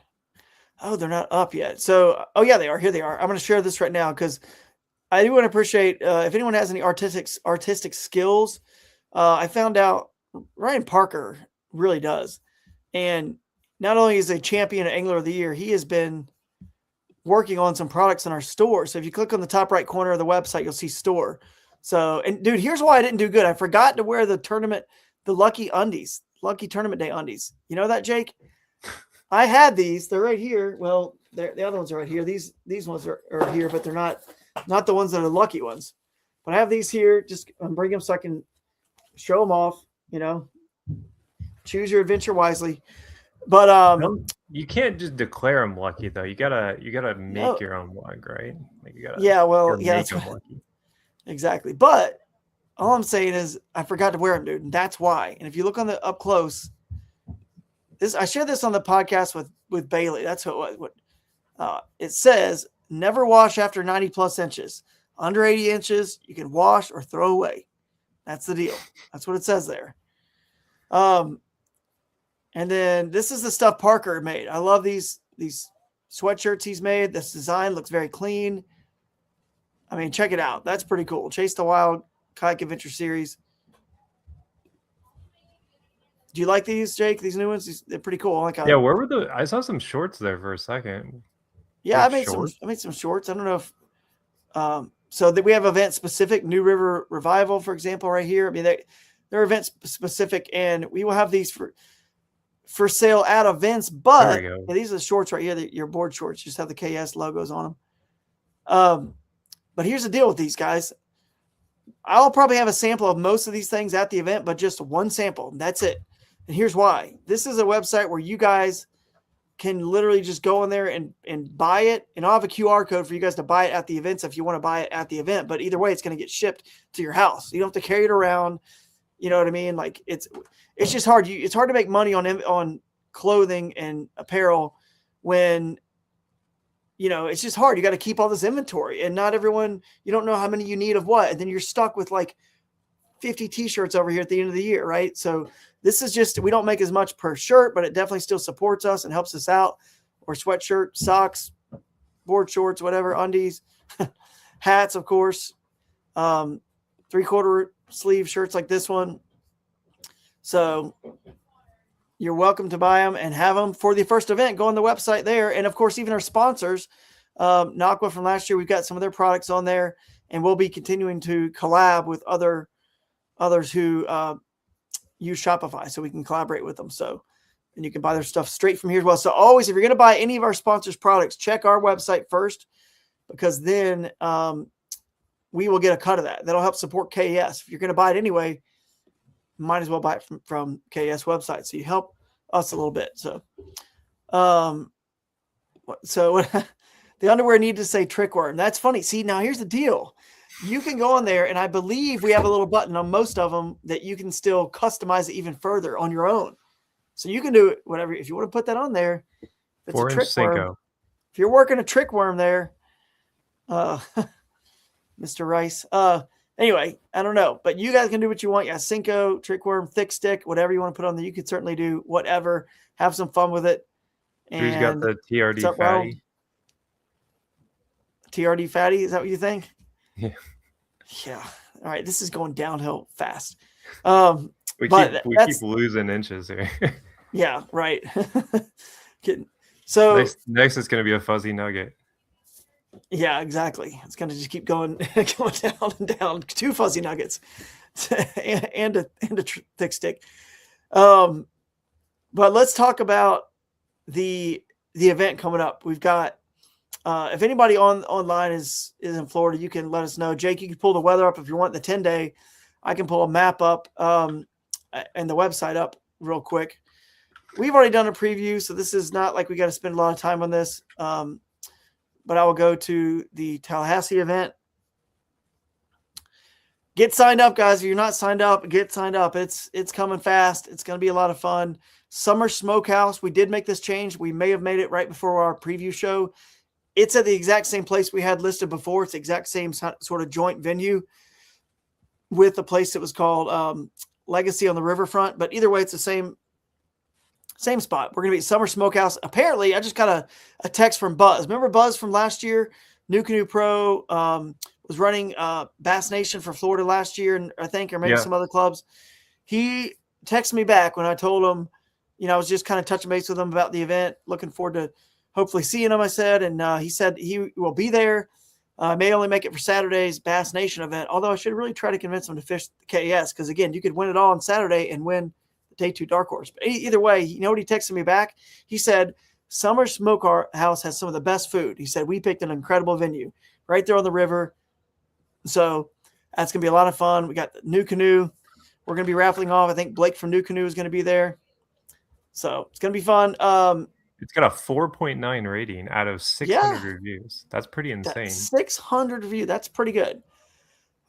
Oh, they're not up yet. So, oh yeah, they are. Here they are. I'm going to share this right now because I do want to appreciate if anyone has any artistic skills. I found out Ryan Parker really does, and not only is a champion angler of the year, he has been working on some products in our store. So if you click on the top right corner of the website, you'll see store. So, and dude, here's why I didn't do good. I forgot to wear the lucky tournament day undies. You know that, Jake? I had these. They're right here. Well, the other ones are right here. These ones are here, but they're not the ones that are lucky ones. But I have these here. Just bring them so I can show them off. You know, choose your adventure wisely. But you can't just declare them lucky though. You gotta make your own mug, right? Like that's lucky. Exactly. But all I'm saying is I forgot to wear them, dude, and that's why. And if you look on the up close. I shared this on the podcast with Bailey. That's what it says. Never wash after 90 plus inches. Under 80 inches, you can wash or throw away. That's the deal. That's what it says there. And then this is the stuff Parker made. I love these sweatshirts he's made. This design looks very clean. I mean, check it out. That's pretty cool. Chase the Wild Kayak Adventure Series. Do you like these, Jake? These new ones? They're pretty cool. Yeah, where were I saw some shorts there for a second. Yeah, I made some shorts. I don't know if so that we have event specific. New River Revival, for example, right here. I mean, they're event specific, and we will have these for sale at events. But these are the shorts right here. Your board shorts just have the KS logos on them. But here's the deal with these guys. I'll probably have a sample of most of these things at the event, but just one sample. That's it. And here's why. This is a website where you guys can literally just go in there and buy it. And I'll have a QR code for you guys to buy it at the events if you want to buy it at the event. But either way, it's going to get shipped to your house. You don't have to carry it around. You know what I mean? Like it's just hard. It's hard to make money on clothing and apparel when, you know, it's just hard. You got to keep all this inventory, and not everyone, you don't know how many you need of what. And then you're stuck with like 50 t-shirts over here at the end of the year. Right. So this is just, we don't make as much per shirt, but it definitely still supports us and helps us out. Or sweatshirt, socks, board shorts, whatever, undies, hats, of course, 3/4 sleeve shirts like this one. So you're welcome to buy them and have them for the first event. Go on the website there. And of course, even our sponsors, NuCanoe from last year, we've got some of their products on there, and we'll be continuing to collab with others who use Shopify, so we can collaborate with them. So, and you can buy their stuff straight from here as well. So always, if you're going to buy any of our sponsors' products, check our website first, because then we will get a cut of that. That'll help support KS. If you're going to buy it anyway, might as well buy it from KS website. So you help us a little bit. So, the underwear need to say trick worm. That's funny. See, now here's the deal. You can go on there, and I believe we have a little button on most of them that you can still customize it even further on your own. So you can do it, whatever. If you want to put that on there, it's a trick worm. If you're working a trick worm there, Mr. Rice. Anyway, I don't know, but you guys can do what you want. Yeah, Cinco, trick worm, thick stick, whatever you want to put on there. You could certainly do whatever. Have some fun with it. And who's got the TRD fatty? TRD fatty, is that what you think? Yeah. Yeah. All right. This is going downhill fast. We keep losing inches here. Yeah. Right. So next is going to be a fuzzy nugget. Yeah, exactly. It's going to just keep going down and down. 2 fuzzy nuggets and a thick stick. But let's talk about the event coming up. We've got, if anybody online is in Florida, you can let us know. Jake, you can pull the weather up if you want the 10-day. I can pull a map up and the website up real quick. We've already done a preview, so this is not like we got to spend a lot of time on this. But I will go to the Tallahassee event. Get signed up, guys. If you're not signed up, get signed up. It's coming fast. It's going to be a lot of fun. Summer Smokehouse. We did make this change. We may have made it right before our preview show. It's at the exact same place we had listed before. It's the exact same sort of joint venue with a place that was called Legacy on the Riverfront. But either way, it's the Same spot. We're going to be at Summer Smokehouse. Apparently, I just got a text from Buzz. Remember Buzz from last year? NuCanoe Pro was running Bass Nation for Florida last year, and I think, or maybe some other clubs. He texted me back when I told him, I was just kind of touching base with him about the event, looking forward to hopefully seeing him, I said. And he said he will be there. May only make it for Saturday's Bass Nation event, although I should really try to convince him to fish the KS because, again, you could win it all on Saturday and win the Day 2 Dark Horse. But either way, you know what he texted me back? He said, Summer Smokehouse has some of the best food. He said, we picked an incredible venue right there on the river. So that's going to be a lot of fun. We got the NuCanoe. We're going to be raffling off. I think Blake from NuCanoe is going to be there. So it's going to be fun. It's got a 4.9 rating out of 600 reviews. That's pretty insane. 600 reviews. That's pretty good.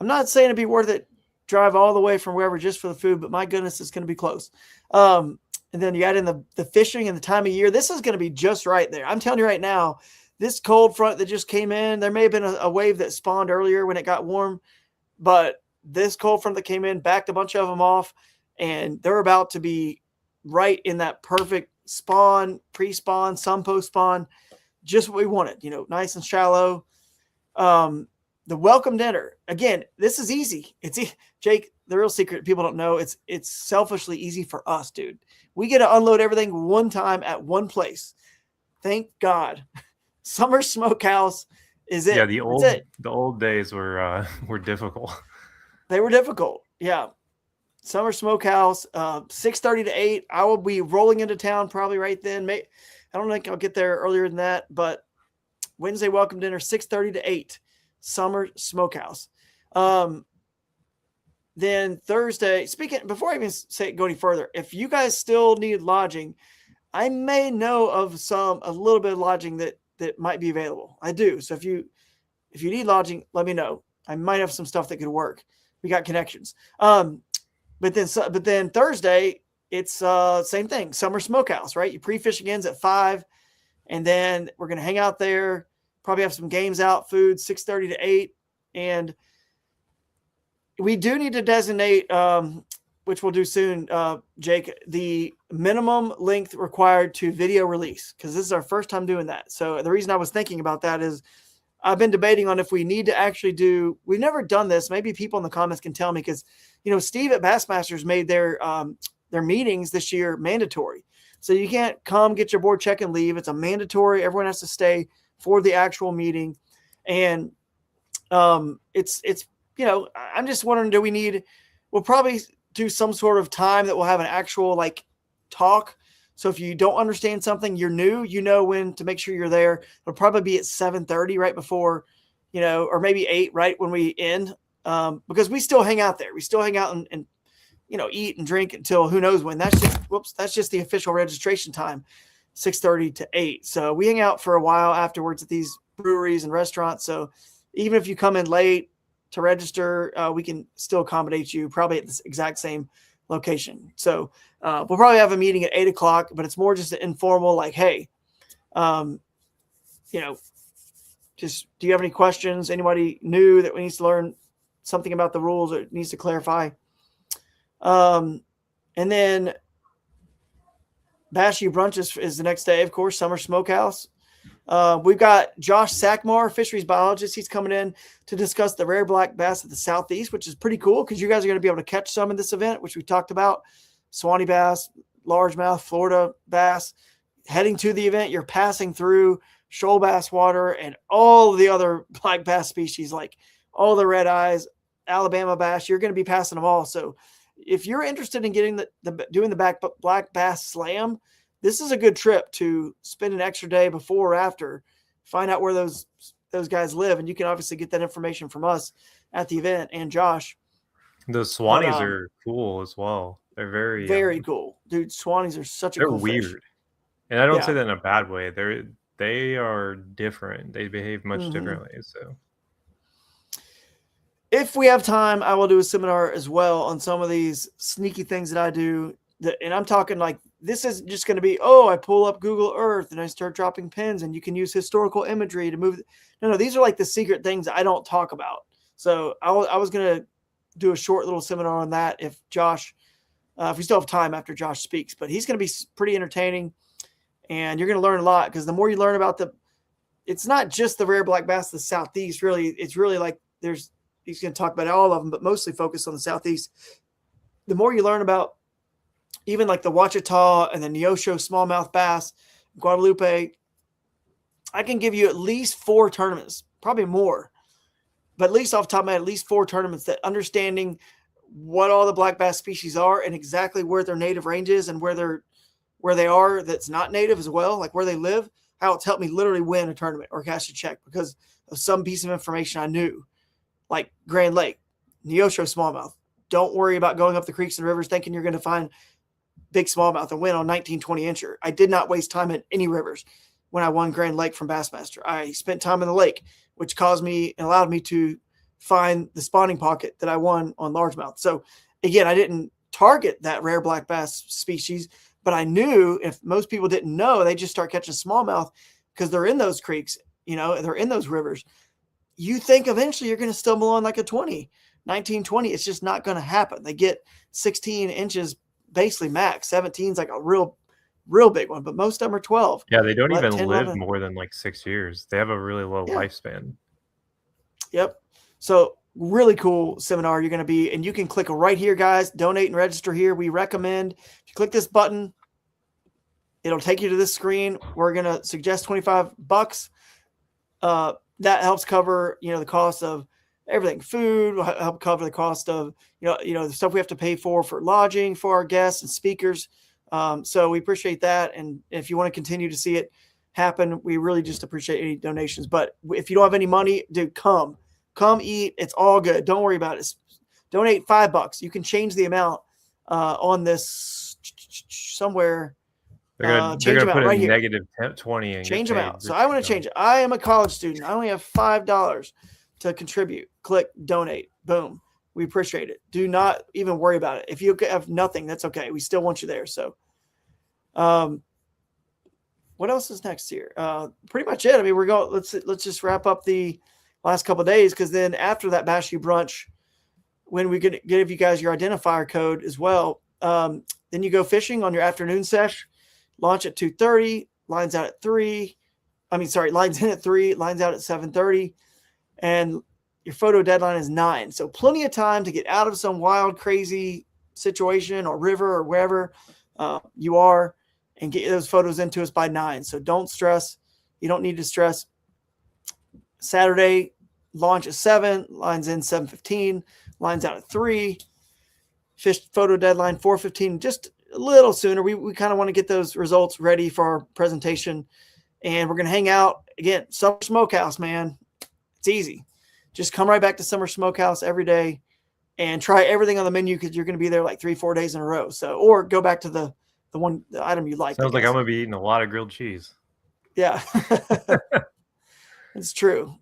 I'm not saying it'd be worth it, drive all the way from wherever just for the food, but my goodness, it's going to be close. And then you add in the fishing and the time of year. This is going to be just right there. I'm telling you right now, this cold front that just came in, there may have been a wave that spawned earlier when it got warm, but this cold front that came in backed a bunch of them off, and they're about to be right in that perfect spawn, pre-spawn, some post-spawn, just what we wanted, nice and shallow. The welcome dinner, again, this is easy. Jake, the real secret people don't know, it's selfishly easy for us, dude. We get to unload everything one time at one place. Thank God. Summer Smokehouse is it. Yeah, the old days were difficult. They were difficult. Yeah. Summer Smokehouse, 6:30 to 8. I will be rolling into town probably right then. I don't think I'll get there earlier than that, but Wednesday welcome dinner, 6:30 to 8. Summer Smokehouse. Then Thursday, before I even go any further, if you guys still need lodging, I may know of a little bit of lodging that might be available. I do. So if you need lodging, let me know. I might have some stuff that could work. We got connections. But then Thursday, it's same thing. Summer Smokehouse, right? Your pre-fishing ends at 5, and then we're gonna hang out there. Probably have some games out, food, 6:30 to 8, and we do need to designate, which we'll do soon, Jake, the minimum length required to video release, because this is our first time doing that. So the reason I was thinking about that is I've been debating on if we need to actually we've never done this. Maybe people in the comments can tell me, because, Steve at Bassmasters made their meetings this year mandatory. So you can't come, get your board check, and leave. It's a mandatory. Everyone has to stay for the actual meeting. And it's I'm just wondering, we'll probably do some sort of time that we'll have an actual talk. So if you don't understand something, you're new, when to make sure you're there. It'll probably be at 7:30 right before, or maybe 8 right when we end, because we still hang out there. We still hang out and eat and drink until who knows when. That's just the official registration time, 6:30 to 8. So we hang out for a while afterwards at these breweries and restaurants. So even if you come in late to register, we can still accommodate you probably at this exact same location. So we'll probably have a meeting at 8 o'clock, but it's more just an informal, hey, just, do you have any questions? Anybody new that needs to learn something about the rules or needs to clarify? And then Bass U Brunch is the next day, of course, Summer Smokehouse. We've got Josh Sackmar, fisheries biologist. He's coming in to discuss the rare black bass of the Southeast, which is pretty cool because you guys are going to be able to catch some in this event, which we talked about. Swanee bass, largemouth, Florida bass. Heading to the event, you're passing through shoal bass water and all the other black bass species, like all the red eyes, Alabama bass. You're going to be passing them all. So if you're interested in getting doing the black bass slam, this is a good trip to spend an extra day before or after, find out where those guys live. And you can obviously get that information from us at the event and Josh. The Swanees are cool as well. They're very cool. Dude, Swanees are such a cool weird. fish. And I don't say that in a bad way. They are different. They behave much differently. So if we have time, I will do a seminar as well on some of these sneaky things that I do. And I'm talking this isn't just going to be, I pull up Google Earth and I start dropping pins and you can use historical imagery to move. No, these are the secret things I don't talk about. So I was going to do a short little seminar on that if Josh if we still have time after Josh speaks, but he's going to be pretty entertaining, and you're going to learn a lot, because the more you learn about it's not just the rare black bass of the Southeast, really. It's really like he's going to talk about all of them, but mostly focus on the Southeast. The more you learn about even like the Ouachita and the Neosho smallmouth bass, Guadalupe, I can give you at least 4 tournaments, probably more, but at least off the top of my head, at least 4 tournaments that understanding what all the black bass species are and exactly where their native range is and where they are that's not native as well, like where they live, how it's helped me literally win a tournament or cash a check because of some piece of information I knew, like Grand Lake, Neosho smallmouth. Don't worry about going up the creeks and rivers thinking you're going to find big smallmouth and win on 19, 20 incher. I did not waste time in any rivers when I won Grand Lake from Bassmaster. I spent time in the lake, which caused me and allowed me to find the spawning pocket that I won on largemouth. So again, I didn't target that rare black bass species, but I knew if most people didn't know, they just start catching smallmouth because they're in those creeks, they're in those rivers. You think eventually you're going to stumble on like a 20, 19, 20. It's just not going to happen. They get 16 inches, basically max. 17 is like a real big one, but most of them are 12. Yeah, they don't even live more than like 6 years. They have a really low lifespan. Yep. So really cool seminar you're going to be, and you can click right here, guys, donate and register here. We recommend if you click this button, it'll take you to this screen. We're going to suggest $25. That helps cover, the cost of everything. Food will help cover the cost of, the stuff we have to pay for lodging for our guests and speakers. So we appreciate that. And if you want to continue to see it happen, we really just appreciate any donations. But if you don't have any money, dude, come eat. It's all good. Don't worry about it. Donate $5. You can change the amount on this somewhere. They're going to put right negative 20 and change them out. So I want to change it. I am a college student. I only have $5 to contribute. Click donate. Boom. We appreciate it. Do not even worry about it. If you have nothing, that's okay. We still want you there. So, what else is next here? Pretty much it. I mean, let's just wrap up the last couple of days, because then after that Bass U brunch, when we give you guys your identifier code as well, then you go fishing on your afternoon sesh. Launch at 2:30, lines out at 3. Lines in at 3, lines out at 7:30, and your photo deadline is 9. So plenty of time to get out of some wild, crazy situation or river or wherever you are and get those photos into us by 9. So don't stress. You don't need to stress. Saturday, launch at 7, lines in 7:15, lines out at 3. Fish photo deadline 4:15, just a little sooner. We kind of want to get those results ready for our presentation. And we're going to hang out again. Summer Smokehouse, man. It's easy. Just come right back to Summer Smokehouse every day and try everything on the menu, because you're going to be there like 3-4 days in a row. So, or go back to the item you like. Sounds like I'm going to be eating a lot of grilled cheese. Yeah. It's true.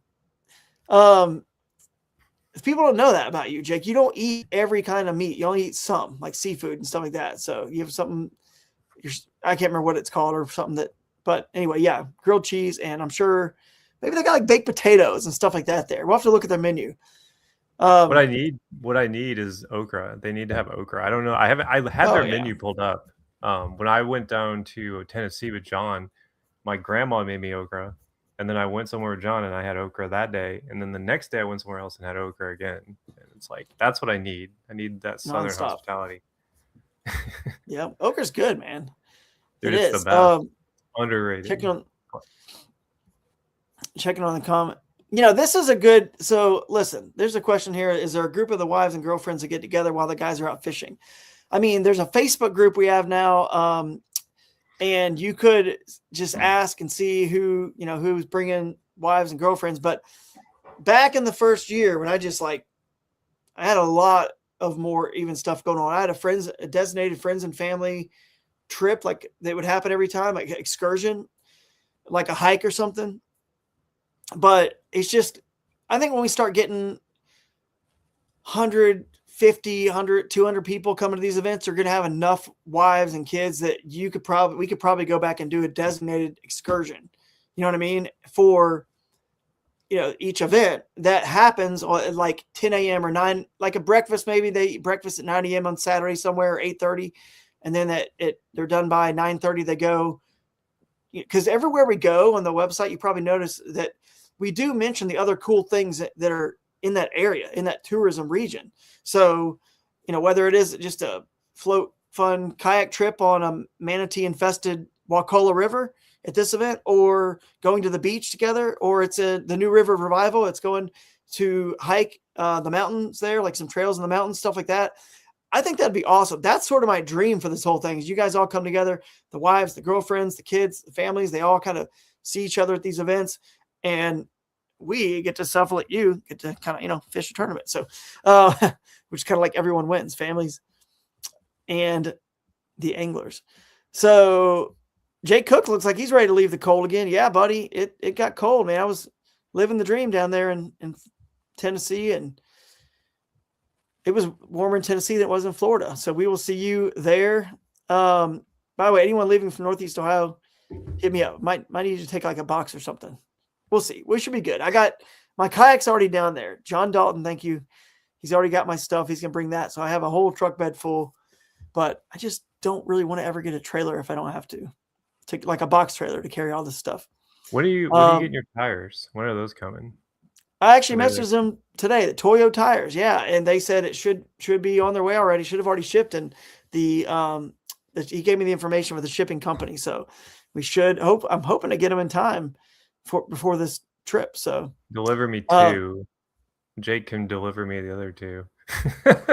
If people don't know that about you, Jake, you don't eat every kind of meat. You only eat some, like seafood and stuff like that. So you have something, I can't remember what it's called or something but anyway, yeah, grilled cheese. And I'm sure maybe they got like baked potatoes and stuff like that there. We'll have to look at their menu. What I need is okra. They need to have okra. I don't know. I had their menu pulled up. When I went down to Tennessee with John, my grandma made me okra. And then I went somewhere with John and I had okra that day. And then the next day I went somewhere else and had okra again. And it's like, that's what I need. I need that Southern hospitality. Yeah. Okra's good, man. Dude, it's the best. Underrated. Checking on the comment. This is a good, so listen, there's a question here. Is there a group of the wives and girlfriends that get together while the guys are out fishing? I mean, there's a Facebook group we have now. And you could just ask and see who's bringing wives and girlfriends. But back in the first year, when I had a lot of more even stuff going on. I had a designated friends and family trip, like that would happen every time, like excursion, like a hike or something. But it's just, I think when we start getting 150, 100, 200 people coming to these events, are going to have enough wives and kids that we could probably go back and do a designated excursion. You know what I mean? For each event that happens at like 10 a.m. or 9, like a breakfast. Maybe they eat breakfast at 9 a.m. on Saturday somewhere, or 8:30. And then they're done by 9:30. They go, because everywhere we go on the website, you probably notice that we do mention the other cool things that are in that area, in that tourism region. So, whether it is just a float fun kayak trip on a manatee infested Wakulla River at this event, or going to the beach together, or it's the New River Revival, it's going to hike the mountains there, like some trails in the mountains, stuff like that. I think that'd be awesome. That's sort of my dream for this whole thing, is you guys all come together, the wives, the girlfriends, the kids, the families, they all kind of see each other at these events, and we get to suffer at you, get to kind of, fish a tournament. So, which is kind of like everyone wins, families and the anglers. So Jake Cook looks like he's ready to leave the cold again. Yeah, buddy. It got cold, man. I was living the dream down there in Tennessee, and it was warmer in Tennessee than it was in Florida. So we will see you there. By the way, anyone leaving from Northeast Ohio, hit me up. Might need to take like a box or something. We'll see. We should be good. I got my kayak's already down there. John Dalton, thank you. He's already got my stuff. He's going to bring that. So I have a whole truck bed full, but I just don't really want to ever get a trailer if I don't have to. Take like a box trailer to carry all this stuff. When are you getting your tires? When are those coming? I actually messaged them today, the Toyo tires. Yeah. And they said it should be on their way already. Should have already shipped. And he gave me the information with the shipping company. So we I'm hoping to get them in time before this trip. So deliver me 2. Jake can deliver me the other 2.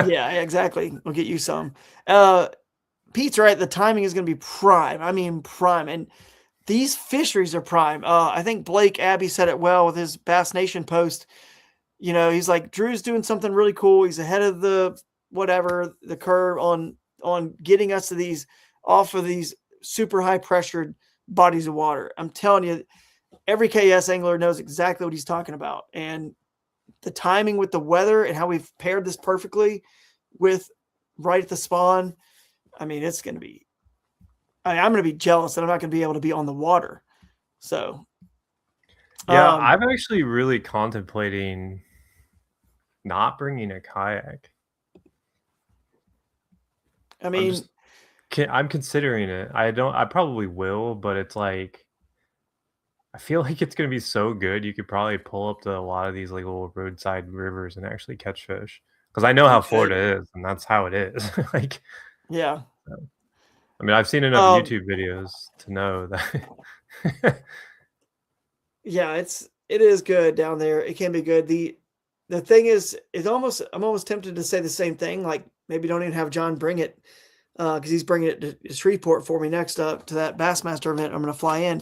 Yeah, exactly. We'll get you some. Pete's right. The timing is going to be prime. I mean, prime. And these fisheries are prime. I think Blake Abbey said it well with his Bass Nation post. He's like, Drew's doing something really cool. He's ahead of the curve on getting us to off of these super high pressured bodies of water. I'm telling you, every KS angler knows exactly what he's talking about. And the timing with the weather and how we've paired this perfectly with right at the spawn. I mean, it's going to be, I'm going to be jealous that I'm not going to be able to be on the water. So, yeah, I'm actually really contemplating not bringing a kayak. I mean, I'm considering it. I probably will, but it's like, I feel like it's going to be so good. You could probably pull up to a lot of these like little roadside rivers and actually catch fish. Because I know how Florida is, and that's how it is. Like, yeah. I mean, I've seen enough YouTube videos to know that. Yeah, it is good down there. It can be good. The thing is, I'm almost tempted to say the same thing. Like, maybe don't even have John bring it, because he's bringing it to Shreveport for me next up to that Bassmaster event I'm going to fly in.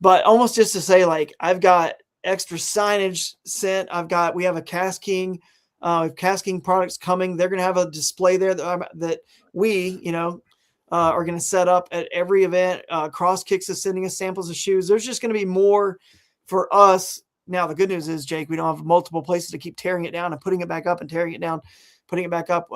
But almost just to say, like, I've got extra signage sent. We have a Cast King, Cast King products coming. They're going to have a display there that we, are going to set up at every event. Cross Kicks is sending us samples of shoes. There's just going to be more for us. Now, the good news is, Jake, we don't have multiple places to keep tearing it down and putting it back up and tearing it down, putting it back up.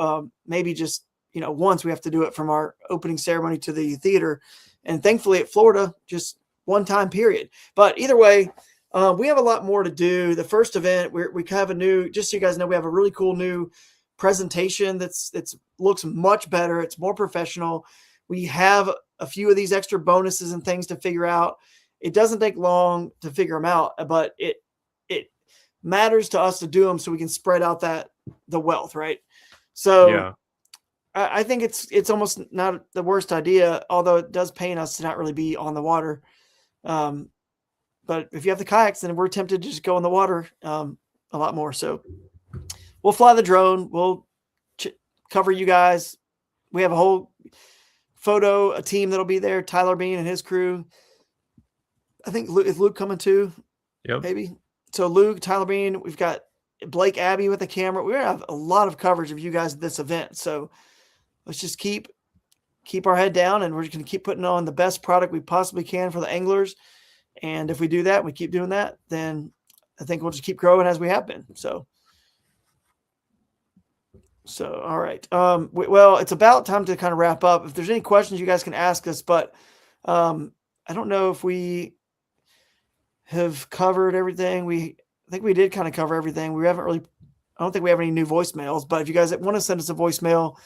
Maybe just, once we have to do it from our opening ceremony to the theater. And thankfully at Florida, just one time period. But either way, we have a lot more to do. The first event, we have just so you guys know, we have a really cool new presentation that's looks much better. It's more professional. We have a few of these extra bonuses and things to figure out. It doesn't take long to figure them out, but it matters to us to do them so we can spread out the wealth, right? So yeah. I think it's almost not the worst idea, although it does pain us to not really be on the water. But if you have the kayaks, then we're tempted to just go in the water a lot more. So we'll fly the drone. We'll cover you guys. We have a whole a team that'll be there. Tyler Bean and his crew. I think is Luke coming too? Yep. Maybe. So Luke, Tyler Bean, we've got Blake Abbey with the camera. We're going to have a lot of coverage of you guys at this event. So let's just keep our head down, and we're just going to keep putting on the best product we possibly can for the anglers. And if we do that, we keep doing that, then I think we'll just keep growing as we have been. So all right. Well, it's about time to kind of wrap up. If there's any questions, you guys can ask us, but I don't know if we have covered everything. think we did kind of cover everything. We haven't really, I don't think we have any new voicemails, but if you guys want to send us a voicemail,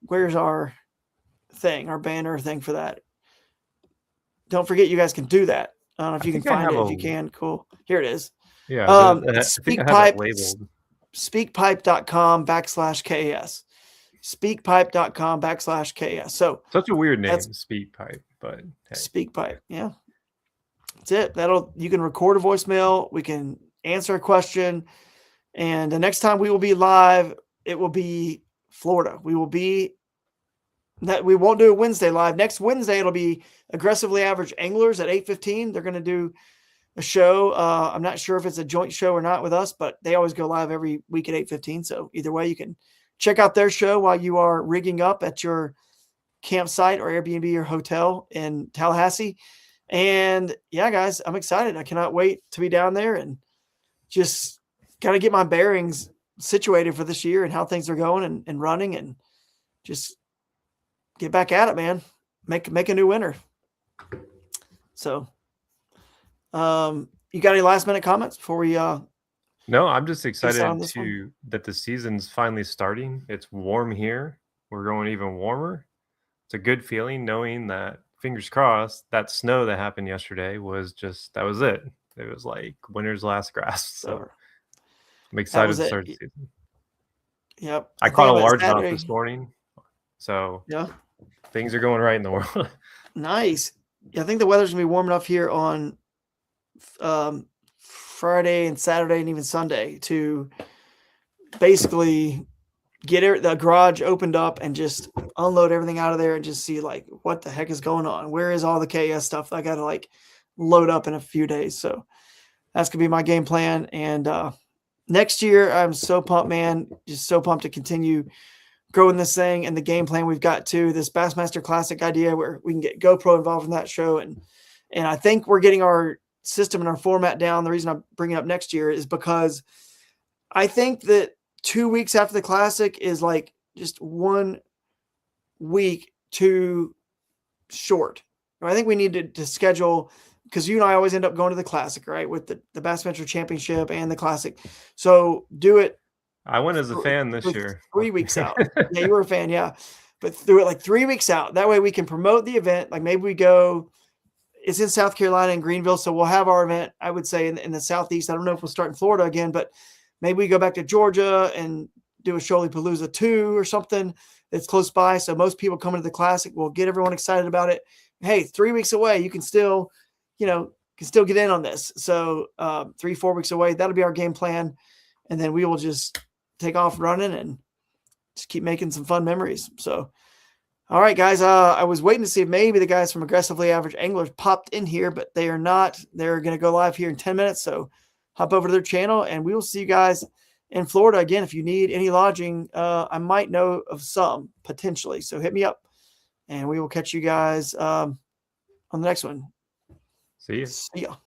where's our thing, our banner thing for that? Don't forget you guys can do that. I don't know if you can find it. If you can, cool. Here it is. Yeah. I think I have it labeled. Speakpipe.com/KAS. Speakpipe.com/KAS. So such a weird name, Speakpipe, but hey. Speakpipe. Yeah. That's it. You can record a voicemail. We can answer a question. And the next time we will be live, it will be Florida. We won't do a Wednesday live. Next Wednesday, it'll be Aggressively Average Anglers at 8:15. They're going to do a show. I'm not sure if it's a joint show or not with us, but they always go live every week at 8:15. So either way, you can check out their show while you are rigging up at your campsite or Airbnb or hotel in Tallahassee. And yeah, guys, I'm excited. I cannot wait to be down there and just got to get my bearings situated for this year and how things are going and running, and just get back at it, man. Make a new winner. So, you got any last minute comments before we, No, I'm just excited that the season's finally starting. It's warm here. We're going even warmer. It's a good feeling knowing that, fingers crossed, that snow that happened yesterday that was it. It was like winter's last grasp. So I'm excited to start the season. Yep. I caught a largemouth this morning. So yeah, things are going right in the world. Nice. Yeah, I think the weather's gonna be warm enough here on Friday and Saturday and even Sunday to basically get the garage opened up and just unload everything out of there and just see like what the heck is going on. Where is all the KS stuff I got to like load up in a few days? So that's gonna be my game plan. And next year, I'm so pumped, man. Just so pumped to continue growing this thing and the game plan we've got to this Bassmaster Classic idea where we can get GoPro involved in that show. And I think we're getting our system and our format down. The reason I'm bringing it up next year is because I think that 2 weeks after the Classic is like just 1 week too short. I think we need to schedule, because you and I always end up going to the Classic, right? With the Bassmaster Championship and the Classic. So do it. I went as a fan this year. 3 weeks out. Yeah, you were a fan, yeah. But do it like 3 weeks out. That way we can promote the event. Like maybe we go, it's in South Carolina and Greenville. So we'll have our event, I would say, in the Southeast. I don't know if we'll start in Florida again, but maybe we go back to Georgia and do a Shoalipalooza 2 or something that's close by. So most people coming to the Classic will get everyone excited about it. Hey, 3 weeks away, you can still, get in on this. So 3-4 weeks away, that'll be our game plan. And then we will just take off running and just keep making some fun memories. So, all right, guys, I was waiting to see if maybe the guys from Aggressively Average Anglers popped in here, but they are not. They're going to go live here in 10 minutes. So hop over to their channel and we will see you guys in Florida. Again, if you need any lodging, I might know of some potentially. So hit me up and we will catch you guys on the next one. See you. See ya.